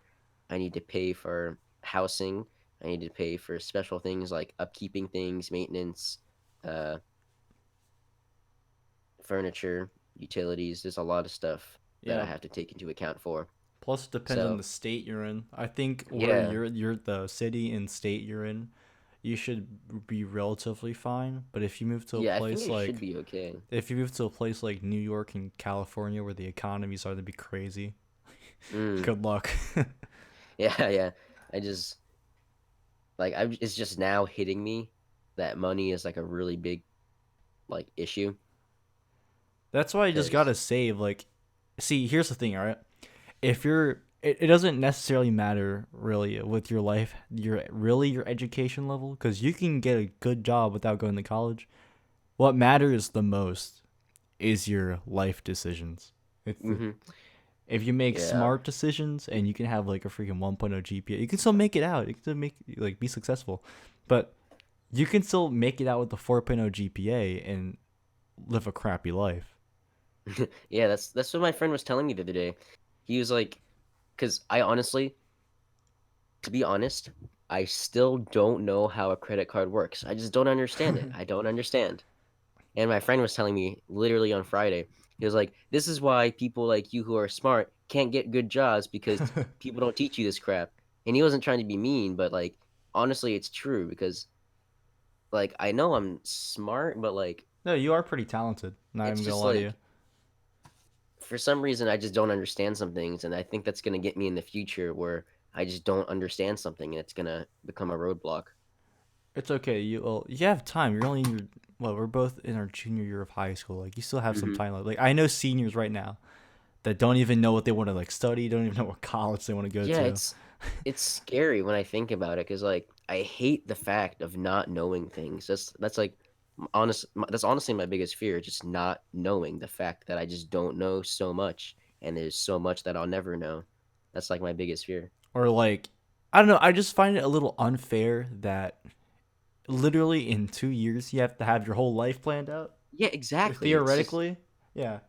I need to pay for housing. I need to pay for special things like upkeeping things, maintenance, uh, furniture, utilities. There's a lot of stuff that I Yeah. have to take into account for. Plus, it depends on So, the state you're in. I think where yeah. you're the city and state you're in, you should be relatively fine. But if you move to a Yeah, I think place I should like be okay. if you move to a place like New York and California where the economy starting to be crazy, Mm, good luck. yeah, yeah. I just it's just now hitting me that money is like a really big like issue That's why you just because gotta save. Like, see, here's the thing, all right? If you're, it doesn't necessarily matter really with your life, your education level, because you can get a good job without going to college. What matters the most is your life decisions. hmm If you make yeah. smart decisions and you can have like a freaking 1.0 GPA, you can still make it out. You can still make like be successful, but you can still make it out with the 4.0 GPA and live a crappy life. Yeah, that's what my friend was telling me the other day. He was like, because I honestly, to be honest, I still don't know how a credit card works. I just don't understand it. I don't understand. And my friend was telling me literally on Friday, he was like, "This is why people like you who are smart can't get good jobs because people don't teach you this crap." And he wasn't trying to be mean, but like honestly, it's true because like I know I'm smart, but like No, you are pretty talented. Not it's even gonna just lie to you. like for some reason I just don't understand some things, and I think that's gonna get me in the future where I just don't understand something and it's gonna become a roadblock. It's okay. You have time. You're only in your we're both in our junior year of high school. Like you still have some hmm time left. Like I know seniors right now that don't even know what they want to like study, don't even know what college they want to go Yeah, to. it's scary when I think about it because like I hate the fact of not knowing things. That's like that's honestly my biggest fear, just not knowing the fact that I just don't know so much, and there's so much that I'll never know. That's like my biggest fear. Or like I don't know, I just find it a little unfair that literally in 2 years you have to have your whole life planned out. Yeah, exactly. It's just Theoretically. Yeah.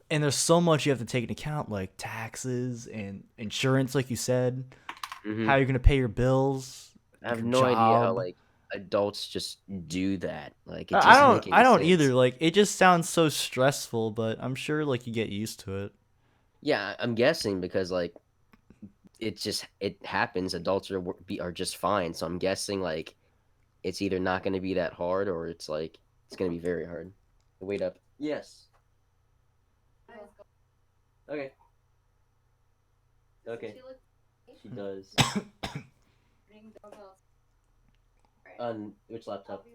And there's so much you have to take into account like taxes and insurance like you said, hmm how you're going to pay your bills, I have your no idea how job. like adults just do that. Like it I doesn't don't make I any don't either. sense. Like it just sounds so stressful, but I'm sure like you get used to it. Yeah, I'm guessing because like it happens. Adults are just fine. So I'm guessing like it's either not going to be that hard or it's going to be very hard. Wait up. Yes. Okay. Okay. She does. On which laptop?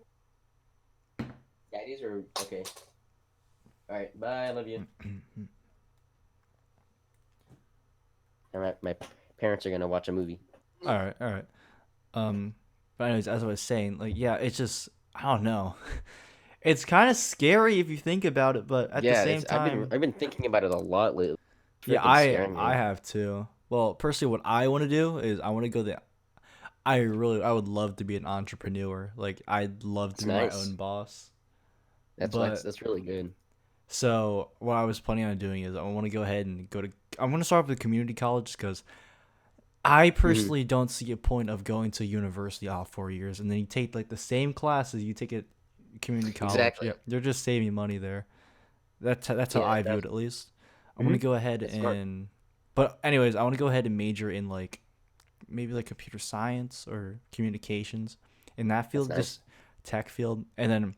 Daddy's or okay. All right. Bye. I love you. All right. My parents are gonna watch a movie. All right, all right. But anyways, as I was saying, like, yeah, it's just I don't know. It's kind of scary if you think about it, but at the Yeah, same it's time, I've been thinking about it a lot lately. yeah, Freaking scaring I me. have too. Well, personally, what I want to do is I want to go the. I would love to be an entrepreneur. Like I'd love to It's be my nice. own boss. That's But that's really good. so what I was planning on doing is I want to go ahead and go to. I want to start with community college because I Hmm. personally don't see a point of going to university all 4 years and then you take like the same classes you take at community college. Exactly. Yeah, they're just saving money there. That's how Yeah, I view it that's at least. I want hmm to go ahead it's smart. and, but anyways, I want to go ahead and major in like maybe like computer science or communications in that That's field, nice. just tech field, and then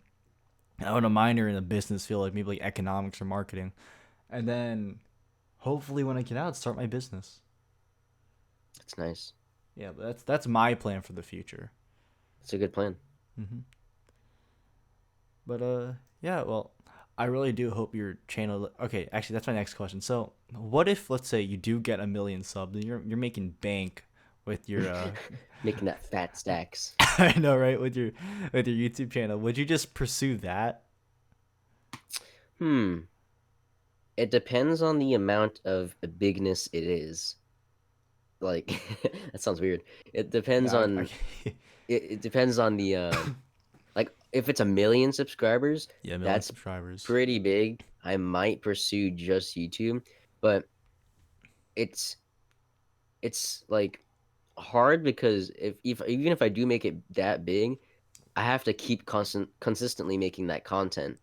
I want to minor in a business field like maybe like economics or marketing, and then hopefully when I get out, start my business. It's nice. Yeah, but that's my plan for the future. It's a good plan. hmm But yeah, well, I really do hope your channel. Okay, actually, that's my next question. So, what if, let's say, you do get 1 million subs and you're making bank with your Making that fat stacks. I know, right? With your YouTube channel, would you just pursue that? Hmm. It depends on the amount of bigness it is. Like that sounds weird. It depends Yeah, on it depends on the like if it's 1 million subscribers, yeah, 1 million that's subscribers. pretty big. I might pursue just YouTube, but it's it's like hard because if even if I do make it that big, I have to keep consistently making that content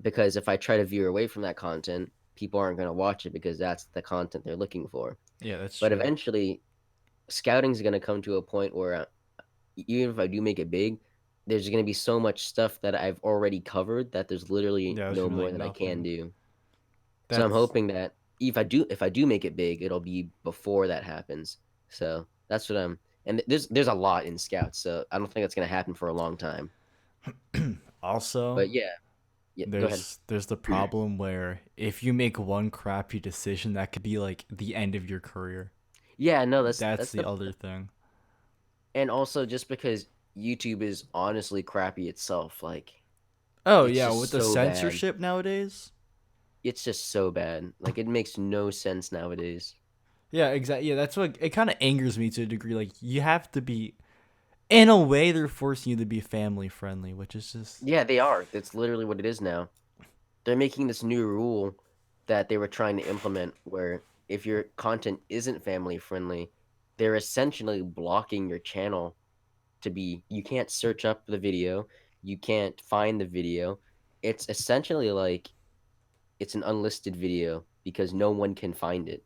because if I try to veer away from that content, people aren't going to watch it because that's the content they're looking for. Yeah, that's But true. eventually, scouting is going to come to a point where even if I do make it big, there's going to be so much stuff that I've already covered that there's literally Yeah, it's no gonna be more like that I can nothing. do. So I'm That's hoping that if I do make it big, it'll be before that happens. So that's what I'm. And there's a lot in scouts, so I don't think that's going to happen for a long time. also But yeah, yeah. Go ahead. there's the problem where if you make one crappy decision, that could be like the end of your career. Yeah, no, That's that's the the other thing. and also just because YouTube is honestly crappy itself, like Oh it's yeah, with just the so bad. censorship nowadays. It's just so bad. Like it makes no sense nowadays. Yeah, exactly. Yeah, that's what it kind of angers me to a degree. Like you have to be, in a way, they're forcing you to be family friendly, which is just Yeah, they are. That's literally what it is now. They're making this new rule that they were trying to implement where if your content isn't family friendly, they're essentially blocking your channel to be you can't search up the video, you can't find the video. It's essentially like it's an unlisted video because no one can find it.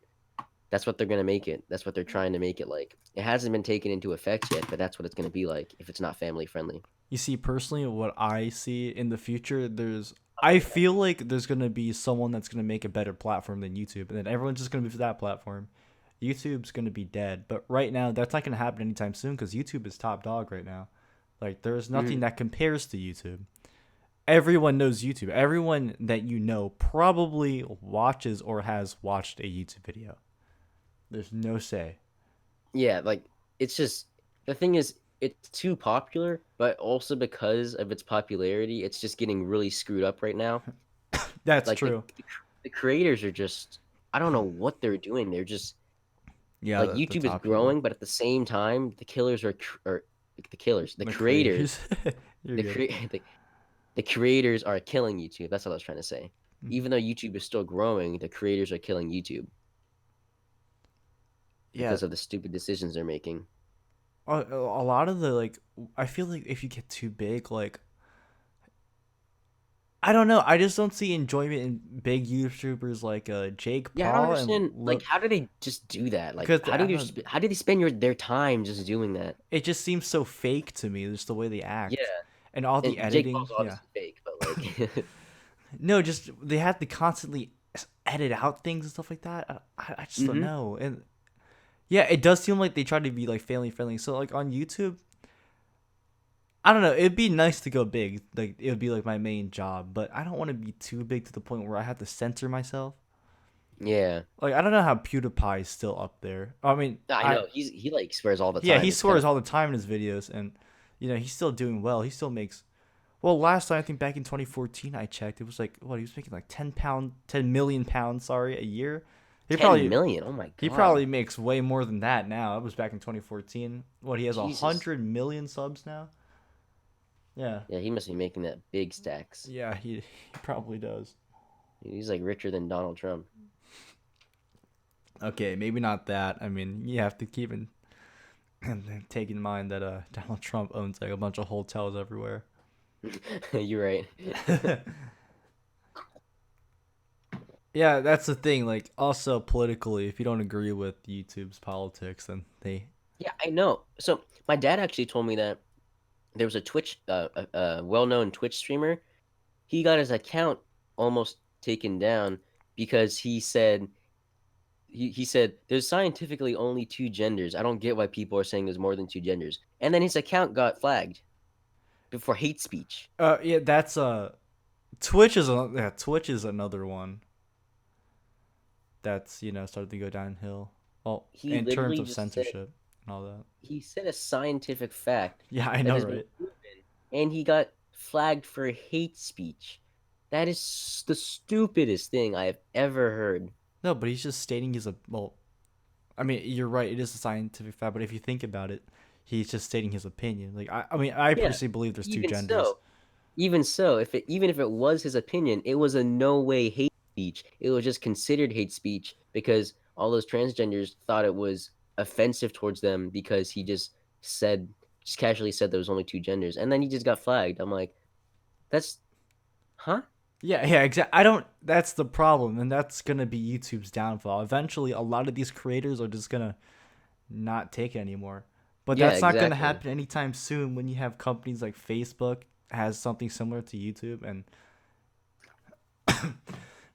That's what they're going to make it. That's what they're trying to make it like. It hasn't been taken into effect yet, but that's what it's going to be like if it's not family friendly. you see personally what I see in the future. I feel like there's gonna be someone that's gonna make a better platform than YouTube, and then everyone's just gonna move to that platform. YouTube's gonna be dead, but right now that's not gonna happen anytime soon because YouTube is top dog right now. Like there's nothing Mhm. that compares to YouTube. Everyone knows YouTube. Everyone that you know probably watches or has watched a YouTube video. There's no say. Yeah, like it's just the thing is it's too popular, but also because of its popularity, it's just getting really screwed up right now. That's Like true. the creators are just I don't know what they're doing. They're just Yeah, like the YouTube is top people, growing, but at the same time, the killers are the killers, the the creators, creators. You're the good. cre the creators are killing YouTube. That's what I was trying to say. Mhm. Even though YouTube is still growing, the creators are killing YouTube Yeah, because of the stupid decisions they're making. a lot of the like, I feel like if you get too big, like I don't know, I just don't see enjoyment in big YouTubers like Jake Yeah, I don't Paul and understand. Like, how do they just do that? Like, because I don't, how do they spend their time just doing that? it just seems so fake to me, just the way they Yeah, act and all the and Jake editing. Paul's Yeah, obviously fake, but like, no, just they have to constantly edit out things and stuff like that. I just don't hmm know, and Yeah, it does seem like they try to be like family friendly. So like on YouTube, I don't know. It'd be nice to go big. Like it would be like my main job, but I don't want to be too big to the point where I have to censor myself. Yeah, Like I don't know how PewDiePie is still up there. I mean, I I know he like swears all the yeah, time. he It's kind swears of all the time in his videos, and he's still doing well. He still makes well. Last time I think back in 2014, I checked, it was like what he was making like 10 million pounds. Sorry, a year. He 10 probably million. Oh my he god, probably makes way more than that now. It was back in 2014. What he has a Jesus. 100 million subs now. Yeah, Yeah, he must be making that big stacks. yeah, he probably does. He's like richer than Donald Trump. Okay, maybe not that. I mean, you have to keep in and take in mind that Donald Trump owns like a bunch of hotels everywhere. You're right. Yeah, that's the thing. Like, also politically, if you don't agree with YouTube's politics, then they. Yeah, I know. So my dad actually told me that there was a Twitch, well-known Twitch streamer. He got his account almost taken down because he said there's scientifically only two genders. I don't get why people are saying there's more than two genders. And then his account got flagged for hate speech. Yeah, that's Twitch is Twitch is another one that's started to go downhill. Well, He in terms literally of just said censorship and all that. he said a scientific fact Yeah, I that know, has been right? proven, and he got flagged for hate speech. That is the stupidest thing I have ever heard. No, but he's just stating he's a well. I mean, you're right. It is a scientific fact, but if you think about it, he's just stating his opinion. Like, I mean, I Yeah, personally believe there's two even genders. so, even so, even if it was his opinion, it was a no way hate speech. It was just considered hate speech because all those transgenders thought it was offensive towards them because he just casually said there was only two genders, and then he just got flagged. I'm like, that's huh? Yeah, exactly. I don't. That's the problem, and that's gonna be YouTube's downfall. Eventually, a lot of these creators are just gonna not take it anymore. But Yeah, that's not gonna exactly. happen anytime soon when you have companies like Facebook has something similar to YouTube, and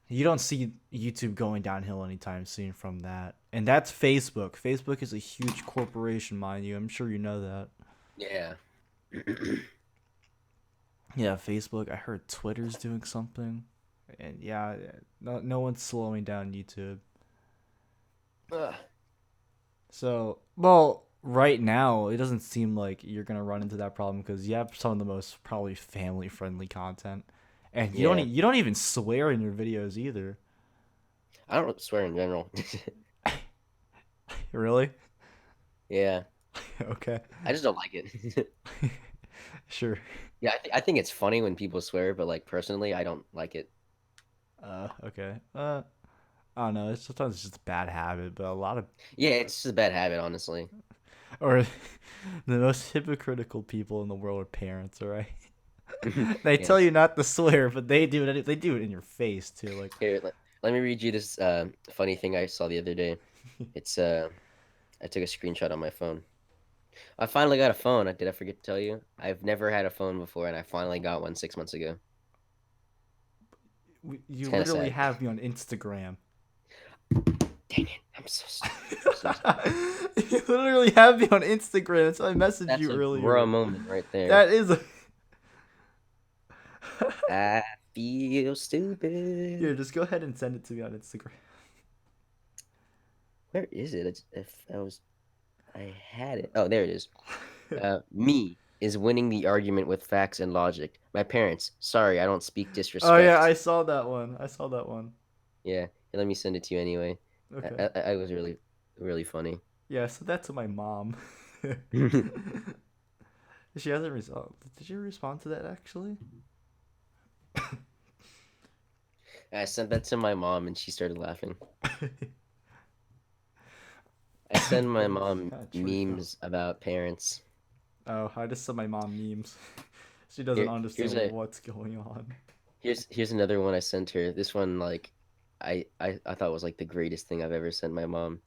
you don't see YouTube going downhill anytime soon from that. And that's Facebook. Facebook is a huge corporation, mind you. I'm sure you know that. Yeah. Yeah, Facebook. I heard Twitter's doing something, and yeah, no one's slowing down YouTube. Ugh. So, well, right now it doesn't seem like you're gonna run into that problem because you have some of the most probably family friendly content, and Yeah. you don't even swear in your videos either. I don't swear in general. Really? Yeah. Okay. I just don't like it. Sure. Yeah, I think it's funny when people swear, but like personally, I don't like it. Okay. I don't know. Sometimes it's just a bad habit, but a lot of Yeah, it's just a bad habit, honestly. or the most hypocritical people in the world are parents. All right. They tell Yes. you not to swear, but they do it. They do it in your face too. Like, Here, let me read you this funny thing I saw the other day. It's I took a screenshot on my phone. I finally got a phone. Did I forget to tell you? I've never had a phone before, and I finally got one 6 months ago. It's you kind of literally sad. have me on Instagram. Dang it! I'm so stupid. I'm so stupid. You literally have me on Instagram. That's why I messaged That's you a bro earlier. moment right there. That is a. I feel Here, stupid. just go ahead and send it to me on Instagram. Where is it? If I had it. Oh, there it is. Me is winning the argument with facts and logic. My parents, sorry, I don't speak Oh yeah, disrespect. I saw that one. I saw that one. Yeah, let me send it to you anyway. Okay. I was really, really funny. Yeah, so that's to my mom. She hasn't responded. Did you respond to that actually? I sent that to my mom and she started laughing. I send my Oh, mom God, true. memes about parents. Oh, I just sent my mom memes. She doesn't Here, here's understand a what's going on. here's another one I sent her. This one like I thought was like the greatest thing I've ever sent my mom.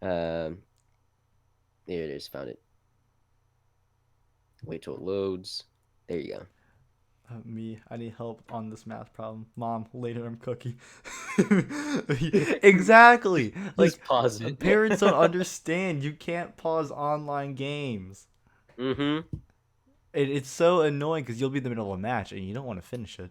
Um, There it is, found it. Wait till it loads. There you go. Me, I need help on this math problem. Mom, later I'm cookie. Exactly. Like Just pause it. parents don't understand. You can't pause online games. Mm-hmm. It's so annoying because you'll be in the middle of a match and you don't want to finish it.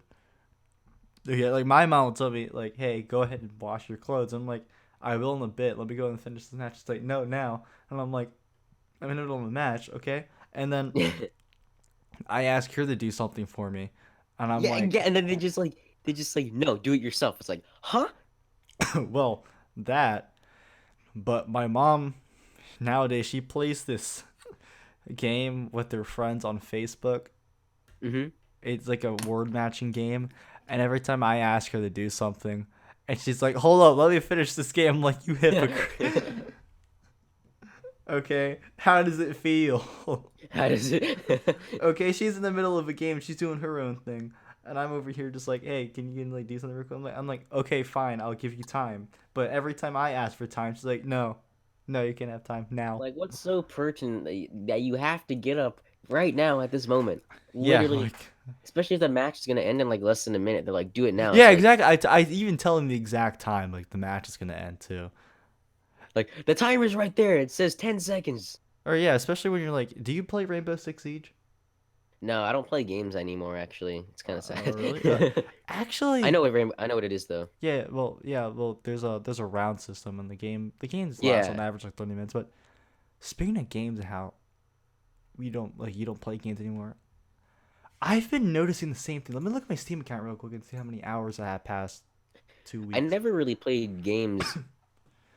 Yeah, like my mom will tell me like, "Hey, go ahead and wash your clothes." I'm like, "I will in a bit. Let me go and finish this match." She's like, "No, now." And I'm like, "I'm in the middle of a match, okay?" And then I ask her to do something for me, and I'm Yeah, like, yeah, and then they just like, no, do it yourself. It's like, huh? "Well, that." But my mom nowadays she plays this game with their friends on Facebook. Mm-hmm. It's like a word matching game, and every time I ask her to do something, and she's like, "Hold up, let me finish this game." I'm like, "You hypocrite." Okay, how does it feel? How does it? Okay, she's in the middle of a game, she's doing her own thing, and I'm over here just like, "Hey, can you like do something real quick?" I'm like, "Okay, fine, I'll give you time." But every time I ask for time, she's like, "No, no, you can't have time now." Like, what's so pertinent that you have to get up right now at this moment? Yeah, Literally, like, especially if the match is gonna end in like less than a minute. They're like, do it now. It's yeah, like, exactly. I even tell him the exact time, like the match is gonna end too. the timer's right there. It says 10 seconds. Or yeah, especially when you're like, do you play Rainbow Six Siege? No, I don't play games anymore. Actually, it's kind of sad. Really? Actually, I know what it is though. yeah. Well, there's a round system in the game. The games last on Yeah, average like 30 minutes. But speaking of games and how you don't play games anymore, I've been noticing the same thing. Let me look at my Steam account real quick and see how many hours I have past two I weeks. never really played games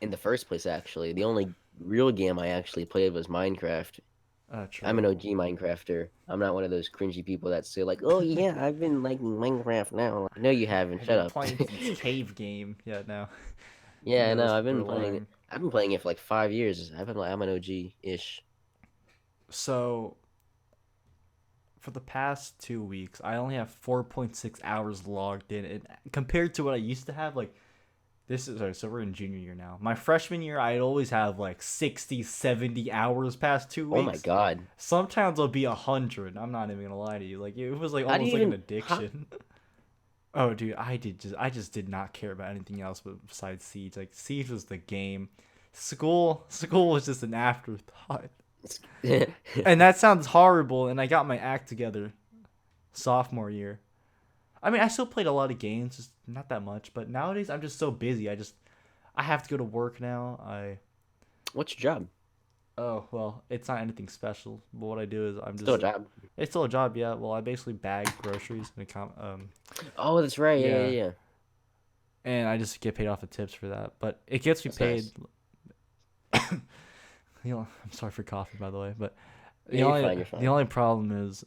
in the first place. Actually, the only real game I actually played was Minecraft. I'm an True. OG Minecrafter. I'm not one of those cringy people that say like, "Oh yeah, I've been liking Minecraft now." Like, no, you haven't. I've Shut been up. playing since cave game. Yeah, no, Yeah, no, no, those people are lying. I've been playing it for like 5 years. I'm an OG ish. So for the past 2 weeks, I only have 4.6 hours logged in, and compared to what I used to have, like this is so we're in junior year now. My freshman year, I'd always have like 60, 70 hours past two Oh my weeks. god, Sometimes it'll be 100. I'm not even gonna lie to you. Like it was like how do almost you like an even? Huh? addiction. Oh, dude, I just did not care about anything else but besides Siege. Like Siege was the game. School was just an afterthought. And that sounds horrible. And I got my act together sophomore year. I mean, I still played a lot of games, just not that much. But nowadays, I'm just so busy. I have to go to work now. What's your job? Oh well, it's not anything special. But what I do is Still a job. it's still a job, yeah. Well, I basically bag groceries and Oh, that's right. Yeah, yeah, yeah, yeah. and I just get paid off the tips for that. But it gets me That's paid. nice. I'm sorry for coughing, by the way, but Yeah, you're fine. You're the fine. only problem is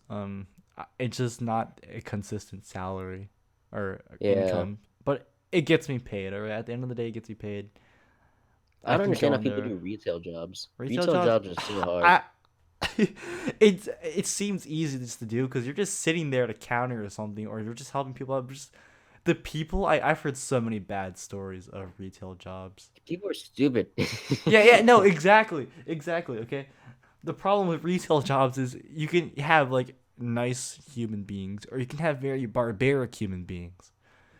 it's just not a consistent salary or Yeah, income, but it gets me paid. All right, at the end of the day, it gets me paid. I I don't can understand go how in people there. do retail jobs. Retail Retail jobs, jobs are so hard. I it seems easy just to do because you're just sitting there at a counter or something, or you're just helping people out. Just the people I've heard so many bad stories of retail jobs. People are stupid. Yeah, no, exactly. Okay, the problem with retail jobs is you can have like nice human beings, or you can have very barbaric human beings.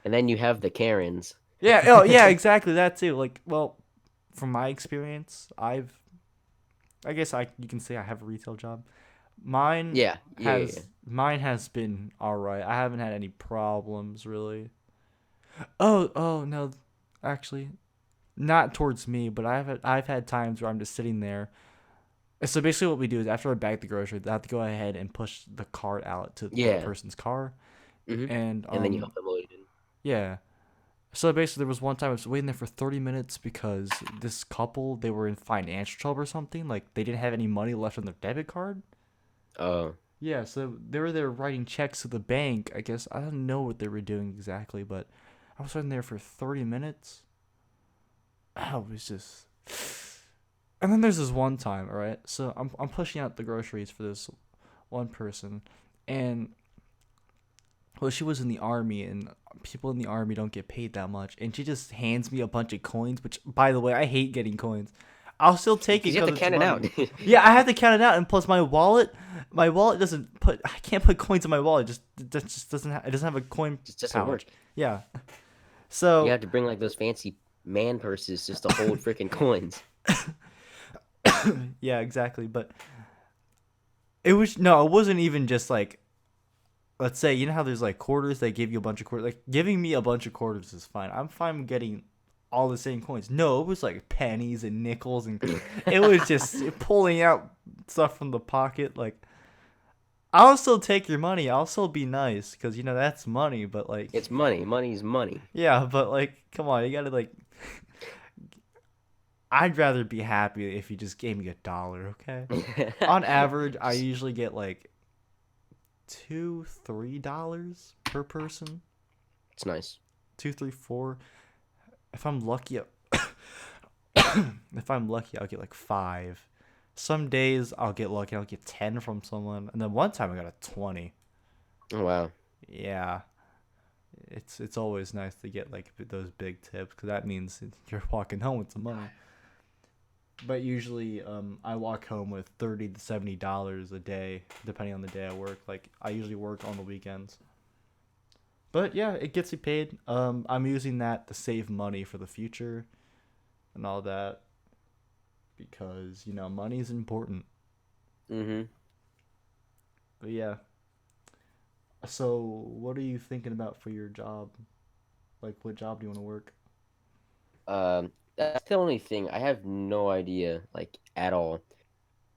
And then you have the Karens. Yeah, oh yeah, exactly that too. Like, well, from my experience, I guess you can say I have a retail job. Mine Yeah, yeah, yeah, yeah. mine has been all right. I haven't had any problems really. Oh no, actually, not towards me, but I've had times where I'm just sitting there. So basically, what we do is after I bag the groceries, I have to go ahead and push the cart out to the Yeah. person's car, Hmm. and And then you help them load it in. yeah. So basically, there was one time I was waiting there for 30 minutes because this couple they were in financial trouble or something. Like they didn't have any money left on their debit card. Oh, Yeah, so they were there writing checks to the bank. I guess I don't know what they were doing exactly, but I was sitting there for 30 minutes. I was just. And then there's this one time, all right? So I'm pushing out the groceries for this one person, and well, she was in the army, and people in the army don't get paid that much, and she just hands me a bunch of coins. Which, by the way, I hate getting coins. I'll still take it because you have because to it's count it money. out. Yeah, I have to count it out, and plus my wallet doesn't put. I can't put coins in my wallet. It just doesn't. It doesn't have a coin Just doesn't pouch. work. Yeah. You So have to bring like those fancy man purses just to hold freaking coins. yeah, exactly. But it was no, it wasn't even just like, let's say, you know how there's like quarters, they give you a bunch of quarters. Like giving me a bunch of quarters is fine. I'm fine with getting all the same coins. No, it was like pennies and nickels, and it was just pulling out stuff from the pocket. Like, I'll still take your money. I'll still be nice because you know that's money. But like, It's money. Money's money. yeah, but like, come on, you gotta like. I'd rather be happy if you just gave me $1. Okay. On average, I usually get like $2, $3 per person. It's nice. 2, 3, 4. If I'm lucky, I'll get like 5. Some days I'll get lucky, I'll get 10 from someone, and then one time I got a 20. Oh wow. Yeah, it's always nice to get like those big tips because that means you're walking home with some money. But usually, I walk home with $30 to $70 a day, depending on the day I work. Like I usually work on the weekends. But yeah, it gets you paid. I'm using that to save money for the future and all that because you know money is important. Mhm. But yeah, so what are you thinking about for your job? Like, what job do you want to work? That's the only thing. I have no idea, like at all.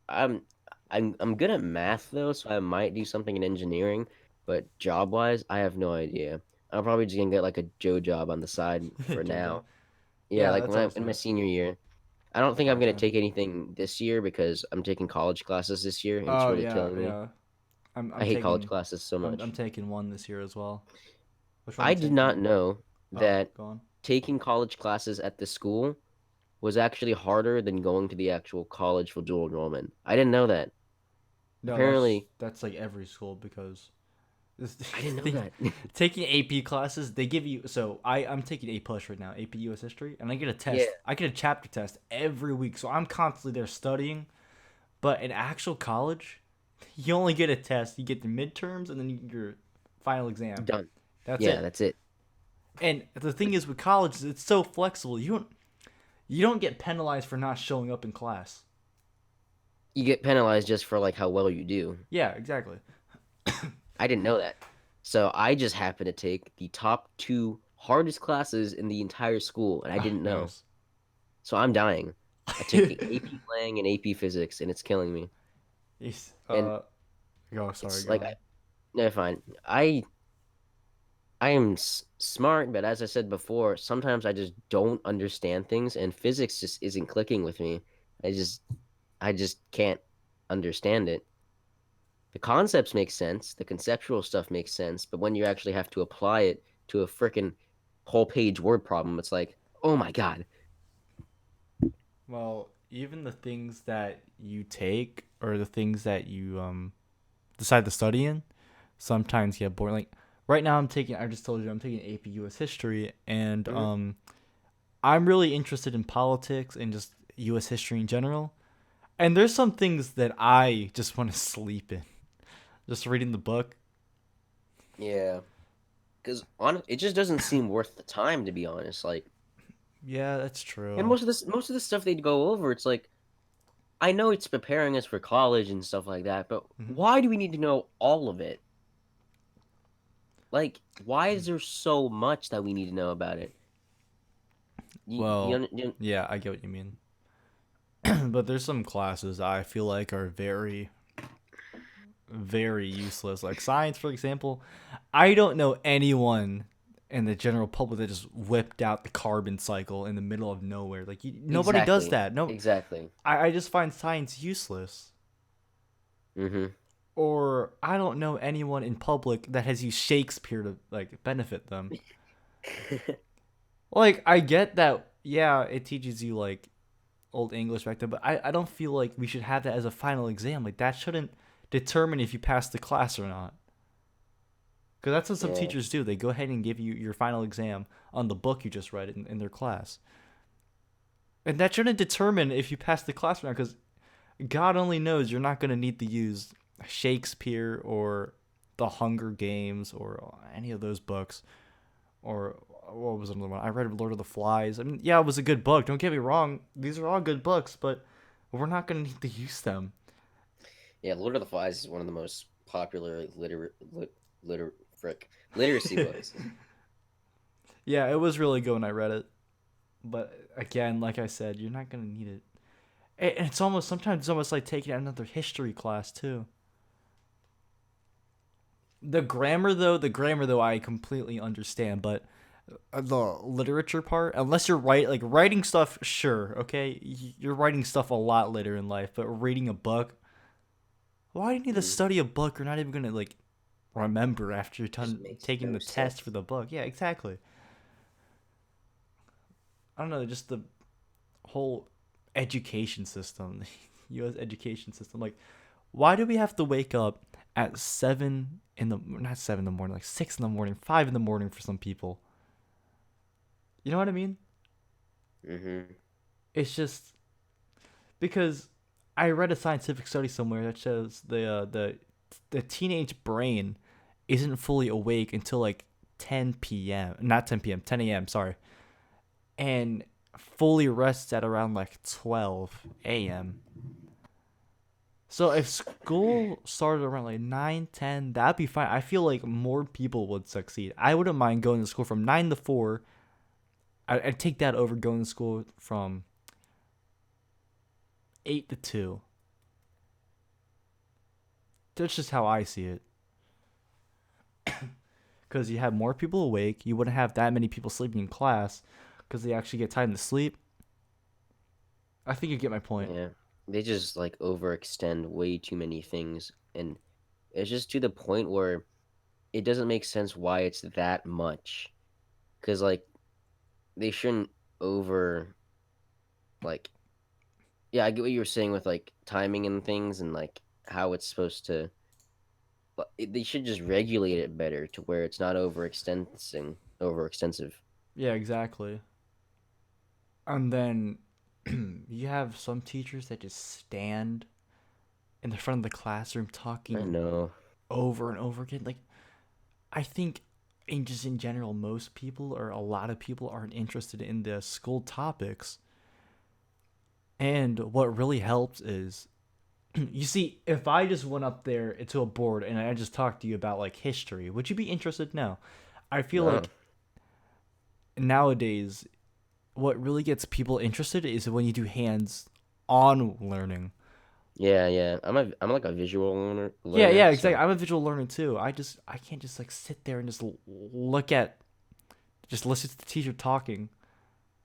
I'm I'm good at math though, so I might do something in engineering, but job wise, I have no idea. I'm probably just gonna get like a Joe job on the side for JoJo. now. Yeah, Yeah, like that's when I'm always in my nice. senior year. I don't think I'm Part gonna time. take anything this year because I'm taking college classes this year and it's Oh really yeah, killing me. yeah. I hate college classes so I'm much. taking one this year as well. Which one are I you did taking? not know Oh, that go on. taking college classes at the school was actually harder than going to the actual college for dual enrollment. I didn't know that. No, Apparently, that's like every school because this I didn't know thing, that. taking AP classes, they give you. So I'm taking A plus right now, AP US History, and I get a Yeah, test. I get a chapter test every week, so I'm constantly there studying. But in actual college, you only get a test. You get the midterms and then your final exam. done. That's Yeah, it. that's it. And the thing is with college, it's so flexible. You don't get penalized for not showing up in class. You get penalized just for like how well you do. Yeah, exactly. I didn't know that. So I just happened to take the top two hardest classes in the entire school, and I Oh, didn't know. nice. So I'm dying. I took the AP Lang and AP Physics, and it's killing me. Yes. And Go. Sorry, it's go like, on. no, fine. I am smart, but as I said before, sometimes I just don't understand things, and physics just isn't clicking with me. I just I just can't understand it. The concepts make sense, the conceptual stuff makes sense, but when you actually have to apply it to a freaking whole page word problem, it's like, oh my God. Well, even the things that you take or the things that you decide to study in sometimes get boring. Like right now, I just told you I'm taking AP US History, and Mhm. I'm really interested in politics and just US history in general. And there's some things that I just want to sleep in. Just reading the book. Yeah, because on it just doesn't seem worth the time to be honest. Like, Yeah, that's and true. most of the stuff they'd go over, it's like I know it's preparing us for college and stuff like that, but Hmm. why do we need to know all of it? Like, why is there so much that we need to know about it? Well, You yeah, I get what you mean. But there's some classes I feel like are very, very useless. Like science, for example. I don't know anyone in the general public that just whipped out the carbon cycle in the middle of nowhere. Like nobody does exactly, that. No, exactly. I just find science useless. Mm-hmm. Or I don't know anyone in public that has used Shakespeare to like benefit them. Like I get that, yeah, it teaches you like old English back then, but I don't feel like we should have that as a final exam. Like that shouldn't determine if you pass the class or not. Because that's what some Yeah, teachers do. They go ahead and give you your final exam on the book you just read in their class. And that shouldn't determine if you pass the class or not, because God only knows you're not going to need to use Shakespeare or the Hunger Games or any of those books or what was another one? I read Lord of the Flies. I mean, yeah, it was a good book. Don't get me wrong; these are all good books, but we're not gonna need to use them. Yeah, Lord of the Flies is one of the most popular literacy books. Yeah, it was really good when I read it, but again, like I said, you're not gonna need it. And it's almost sometimes it's almost like taking another history class too. The grammar though, I completely understand, but the literature part, unless you're writing stuff, sure, okay, you're writing stuff a lot later in life, but reading a book, why do you need to Mm, study a book you're not even gonna remember after you're just done makes taking no the test for sense. the book? Yeah, exactly. I don't know, just the whole education system, the U.S. education system. Like, why do we have to wake up at 7 in the not 7 in the morning, like 6 in the morning, 5 in the morning for some people? You know what I mean? Hmm. It's just because I read a scientific study somewhere that shows the teenage brain isn't fully awake until like 10 p.m. Not 10 p.m. 10 a.m. Sorry, and fully rests at around like 12 a.m. So if school started around like 9, 10, that'd be fine. I feel like more people would succeed. I wouldn't mind going to school from 9 to 4. I'd take that over going to school from 8 to 2. That's just how I see it. Because you have more people awake. You wouldn't have that many people sleeping in class because they actually get time to sleep. I think you get my point. Yeah, they just like overextend way too many things, and it's just to the point where it doesn't make sense why it's that much. Because like they shouldn't over like yeah, I get what you were saying with like timing and things and like how it's supposed to. But they should just regulate it better to where it's not overextensive. Yeah, exactly. And then you have some teachers that just stand in the front of the classroom I talking know. over and over again. Like, I think in general, most people or a lot of people aren't interested in the school topics. And what really helps is, you see, if I just went up there to a board and I just talked to you about like history, would you be interested? No. I feel No. like nowadays, what really gets people interested is when you do hands on learning. Yeah, yeah. I'm like a visual Yeah, learner, yeah, exactly. so I'm a visual learner too. I can't just like sit there and just look at, just listen to the teacher talking,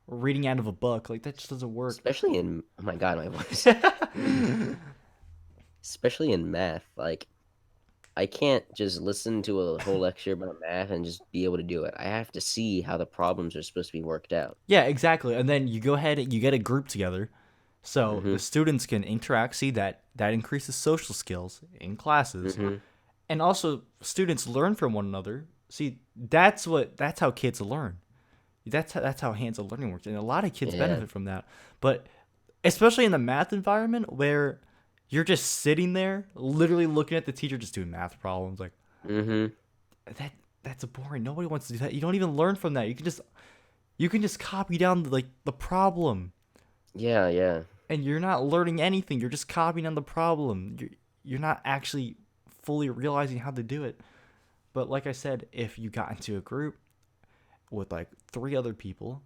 reading out of a book. Like that just doesn't work. especially in oh my god, my voice. Especially in math, like I can't just listen to a whole lecture about math and just be able to do it. I have to see how the problems are supposed to be worked out. Yeah, exactly. And then you go ahead and you get a group together, so the Mhm. students can interact. See that increases social skills in classes, Mhm. and also students learn from one another. See, that's how kids learn. That's how hands-on learning works, and a lot of kids Yeah. benefit from that. But especially in the math environment where you're just sitting there, literally looking at the teacher just doing math problems, like Mhm. that. That's boring. Nobody wants to do that. You don't even learn from that. You can just copy down the problem, Yeah, yeah. and you're not learning anything. You're just copying on the problem. You're not actually fully realizing how to do it. But like I said, if you got into a group with like three other people,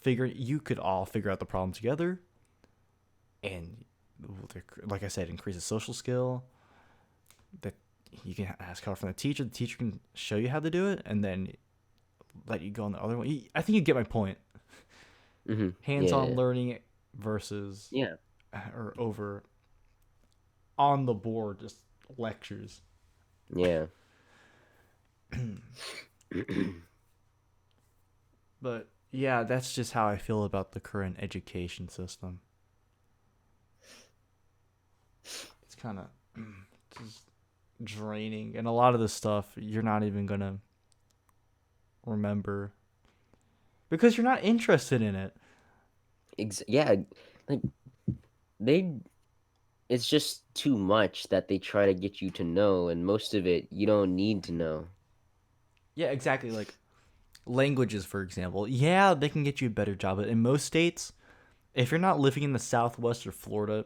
you could all figure out the problem together, and like I said, increase the social skill. That you can ask help from the teacher. The teacher can show you how to do it, and then let you go on the other one. I think you get my point. Mhm. Hands-on Yeah. learning versus Yeah. or over on the board just lectures. Yeah. But yeah, that's just how I feel about the current education system. It's kind of just draining, and a lot of the stuff you're not even gonna remember because you're not interested in it. Yeah, like they it's just too much that they try to get you to know, and most of it you don't need to know. Yeah, exactly. Like languages, for example, yeah, they can get you a better job. But in most states, if you're not living in the Southwest or Florida,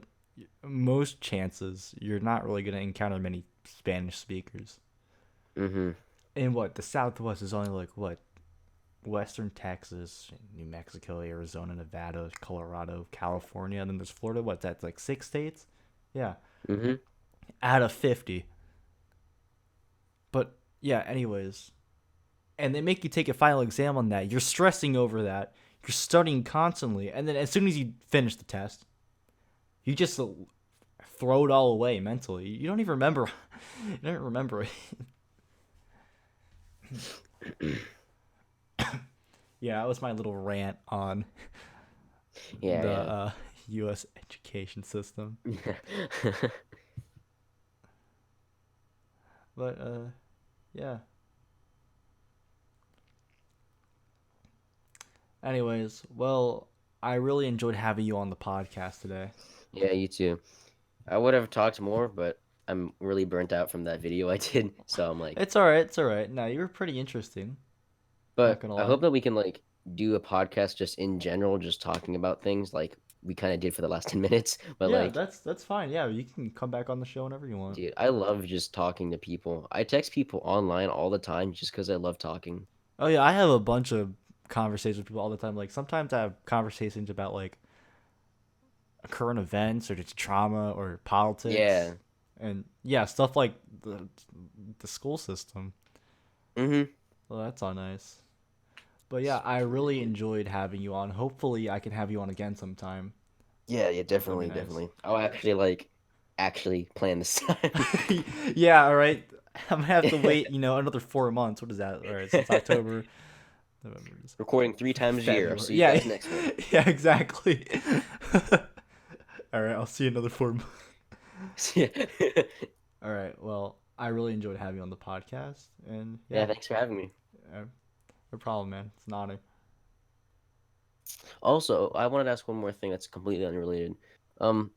most chances you're not really going to encounter many Spanish speakers. Mm-hmm. And what the Southwest is only like what Western Texas, New Mexico, Arizona, Nevada, Colorado, California, and then there's Florida. What's that? Like 6 states? Yeah, Mm-hmm. out of 50. But yeah, anyways, and they make you take a final exam on that. You're stressing over that. You're studying constantly, and then as soon as you finish the test, you just throw it all away mentally. You don't even remember. You don't remember it. Yeah, that was my little rant on the Yeah, U.S. education system. yeah. But yeah. Anyways, well, I really enjoyed having you on the podcast today. Yeah, you too. I would have talked more, but I'm really burnt out from that video I did. So I'm like, It's all right. It's all right. No, you were pretty interesting. Not but gonna I lie. hope that we can like do a podcast just in general, just talking about things like we kind of did for the last 10 minutes. But Yeah, like, that's fine. Yeah, you can come back on the show whenever you want. dude, I love just talking to people. I text people online all the time just because I love talking. Oh yeah, I have a bunch of conversations with people all the time. Like sometimes I have conversations about like current events or just trauma or politics, Yeah. and yeah, stuff like the school system. Mm-hmm. Well, that's all nice. But yeah, I really enjoyed having you on. Hopefully, I can have you on again sometime. Yeah, yeah, That'd be definitely, nice. definitely. I'll actually like actually plan this time. Yeah, all right. I'm gonna have to wait, another 4 months. What is that? All right, since October, November, Recording 3 times a year. I'll February. see you Yeah, guys next one. yeah, exactly. All right, I'll see you another 4 months. Yeah. All right. Well, I really enjoyed having you on the podcast, and Yeah, yeah, thanks for having me. uh, no problem, man. It's an honor. Also, I wanted to ask one more thing that's completely unrelated.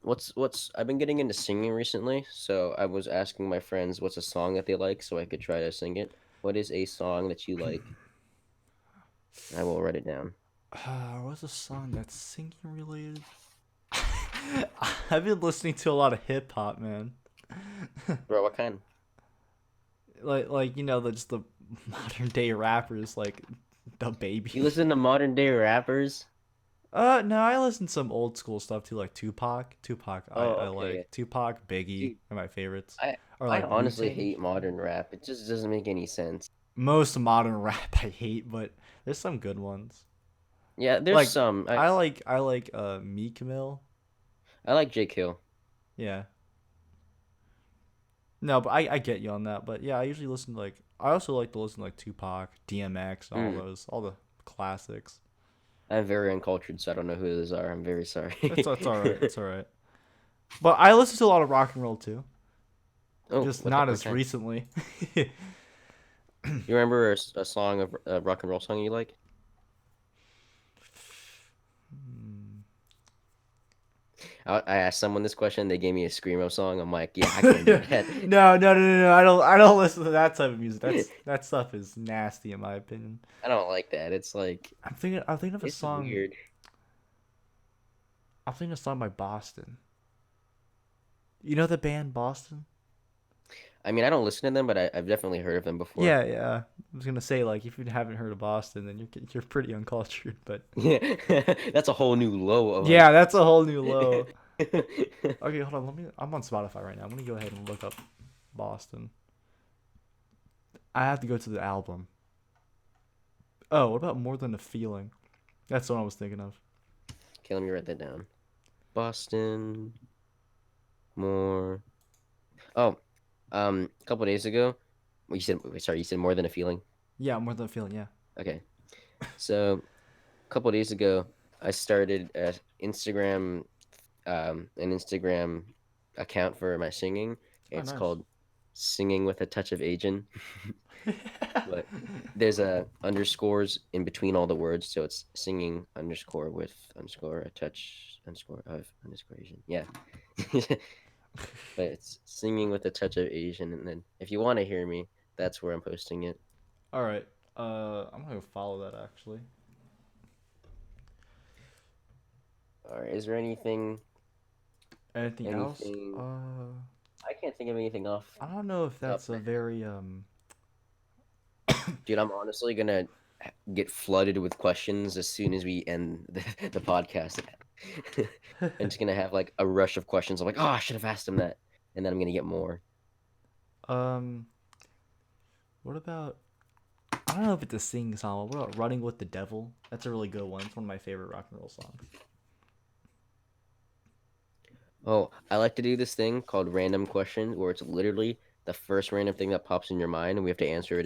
What's I've been getting into singing recently, so I was asking my friends what's a song that they like so I could try to sing it. What is a song that you like? I will write it down. What's a song that's singing related? I've been listening to a lot of hip hop, man. Bro, what kind? Like just the modern day rappers like the You baby. listen to modern day rappers? No, I listen to some old school stuff too, like Tupac. Tupac, Oh, I okay. like Tupac, Biggie Dude, are my favorites, I or I like Wu honestly Tang. hate modern rap. It just doesn't make any sense. Most modern rap I hate, but there's some good ones. Yeah, there's Like some. I like Meek Mill. I like J. Kill. Yeah. No, but I get you on that. But yeah, I usually listen to I also like to listen to like Tupac, DMX, Mm. all the classics. I'm very uncultured, so I don't know who those are. I'm very It's sorry. it's all right. It's all right. But I listen to a lot of rock and roll too. Oh, Just not what as kind? recently. You remember a song of a rock and roll song you like? I asked someone this question. They gave me a screamo song. I'm like, yeah, I can't do that. No. I don't listen to that type of music. That stuff is nasty in my opinion. I don't like that. It's like I'm thinking of a it's song. weird. I'm thinking of a song by Boston. You know the band Boston? I mean, I don't listen to them, but I've definitely heard of them before. Yeah. I was gonna say like if you haven't heard of Boston, then you're pretty uncultured. But Yeah, that's a whole new low of yeah, that's a whole new un. low. Okay, hold on. I'm on Spotify right now. I'm gonna go ahead and look up Boston. I have to go to the album. Oh, what about More Than a Feeling? That's what I was thinking of. Okay, let me write that down. Boston, more. Oh, a couple days ago, you said, wait, sorry, you said more than a feeling. Yeah, More Than a Feeling. Yeah. Okay, so a couple days ago, I started an Instagram account for my singing. Oh, It's nice. called Singing with a Touch of Asian, but there's a underscores in between all the words, so it's singing underscore with underscore a touch underscore of underscore Asian. Yeah. But it's singing with a touch of Asian, and then if you want to hear me, that's where I'm posting it. All right. I'm gonna follow that actually. All right. Is there anything? Anything else? Anything? I can't think of anything off I don't know if the top that's of my a head. very Dude, I'm honestly gonna get flooded with questions as soon as we end the podcast. I'm just gonna have like a rush of questions. I'm like, oh, I should have asked him that, and then I'm gonna get more. um. What about? I don't know if it's a sing song. What about "Running with the Devil"? That's a really good one. It's one of my favorite rock and roll songs. Oh, I like to do this thing called random questions, where it's literally the first random thing that pops in your mind, and we have to answer it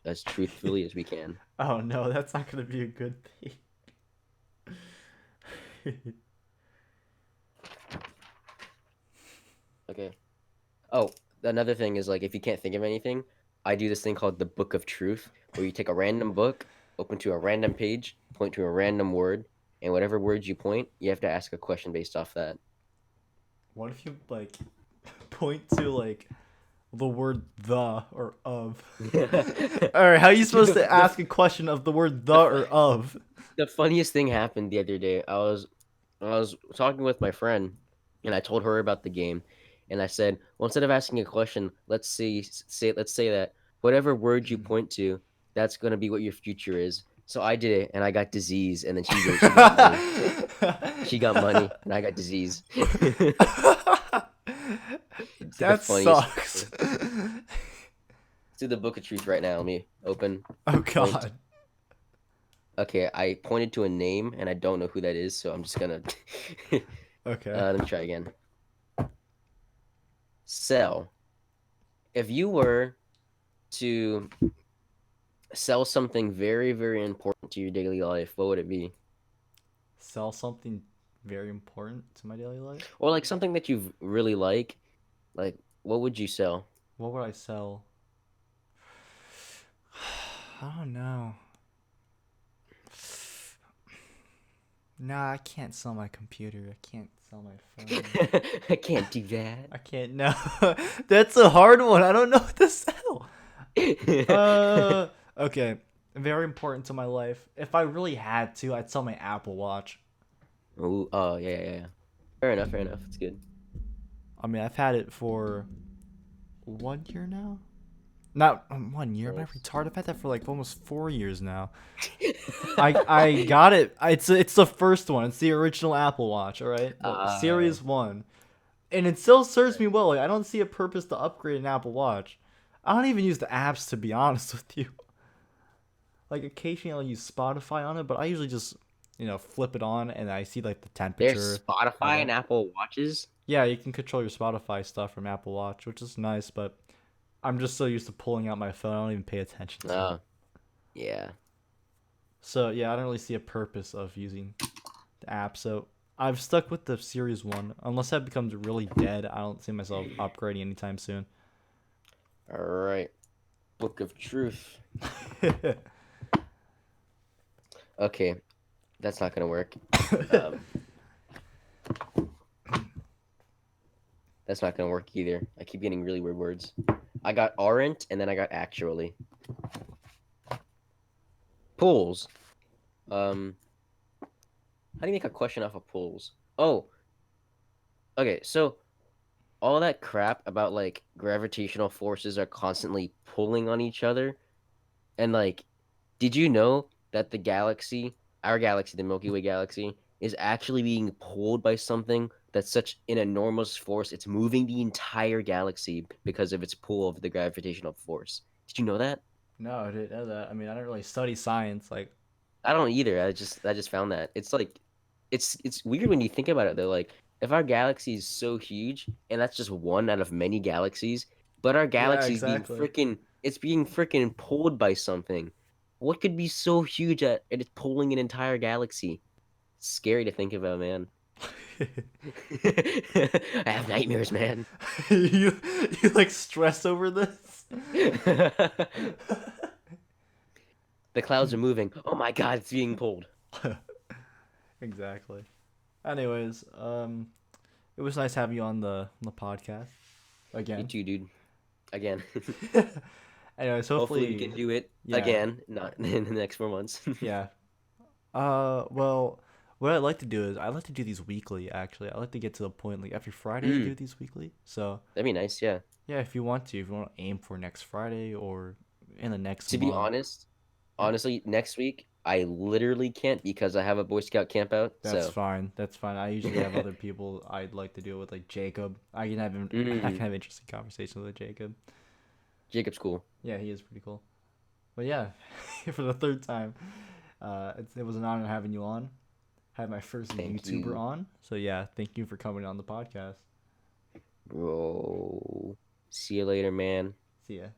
as truthfully as we can. Oh no, that's not gonna be a good thing. Okay. Oh, another thing is like if you can't think of anything, I do this thing called the Book of Truth, where you take a random book, open to a random page, point to a random word, and whatever words you point, you have to ask a question based off that. What if you like point to like the word "the" or "of"? All right, how are you Dude, supposed to ask a question of the word "the" the, or "of"? the funniest thing happened the other day. I was talking with my friend, and I told her about the game, and I said, well, instead of asking a question, let's say that whatever word you point to, that's gonna be what your future is. So I did it, and I got disease, and then she got money. She got money, and I got disease. It's the That funniest sucks. thing. Let's do the Book of Truth right now. Let me open, Oh point. god. Okay, I pointed to a name, and I don't know who that is, so I'm just gonna. Okay. Let me try again. Sell. If you were to sell something very, very important to your daily life, what would it be? Sell something very important to my daily life? Or like something that you really like what would you sell? What would I sell? I don't know. Nah, I can't sell my computer. I can't sell my phone. I can't do that. I can't. No, that's a hard one. I don't know what to sell. Okay. Very important to my life. If I really had to, I'd sell my Apple Watch. Ooh, oh yeah, yeah, yeah. Fair enough, fair enough. It's good. I mean, I've had it for 1 year now. Not 1 year. Am I Nice. retarded? I've had that for like almost 4 years now. I got it. It's the first one. It's the original Apple Watch. All right, the Uh, Series 1, and it still serves me well. Like I don't see a purpose to upgrade an Apple Watch. I don't even use the apps to be honest with you. Like occasionally I'll use Spotify on it, but I usually just flip it on and I see like the there's temperature and Spotify and what. Apple Watches. Yeah, you can control your Spotify stuff from Apple Watch, which is nice, but I'm just so used to pulling out my phone, I don't even pay attention to it. Oh, yeah. So yeah, I don't really see a purpose of using the app. So I've stuck with the Series 1. Unless that becomes really dead, I don't see myself upgrading anytime soon. All right. Book of Truth. Okay, that's not gonna work. Um, that's not gonna work either. I keep getting really weird words. I got aren't, and then I got actually. Pools. Um, how do you make a question off of pools? Oh, okay. So all that crap about like gravitational forces are constantly pulling on each other, and like, did you know that our galaxy, the Milky Way galaxy, is actually being pulled by something that's such an enormous force? It's moving the entire galaxy because of its pull of the gravitational force. Did you know that? No, I didn't know that. I mean, I don't really study science. Like, I don't either. I just found that. It's like it's weird when you think about it though. Like if our galaxy is so huge and that's just one out of many galaxies, but our yeah, galaxy is exactly. being freaking pulled by something. What could be so huge that it's pulling an entire galaxy? It's scary to think about, man. I have nightmares, man. You like stress over this? The clouds are moving. Oh my God, it's being pulled. Exactly. Anyways, it was nice having you on the podcast You again. too, dude. Again. Anyways, Hopefully we can hopefully, do it yeah, again, not in the next 4 months. yeah. Well, what I like to do is I like to do these weekly. Actually, I like to get to the point like every Friday do Mm, these weekly. So that'd be nice, yeah. yeah, if you want to aim for next Friday or in the next To be month. honest, Yeah, honestly, next week I literally can't because I have a Boy Scout camp out. that's So, fine. That's fine. I usually have other people I'd like to do it with, like Jacob. I can mm, have interesting conversations with Jacob. Jacob's cool. Yeah, he is pretty cool. But yeah, for the third time, it was an honor having you on. Had my first Thank YouTuber you, on. So yeah, thank you for coming on the podcast. bro. See you later, man. See ya.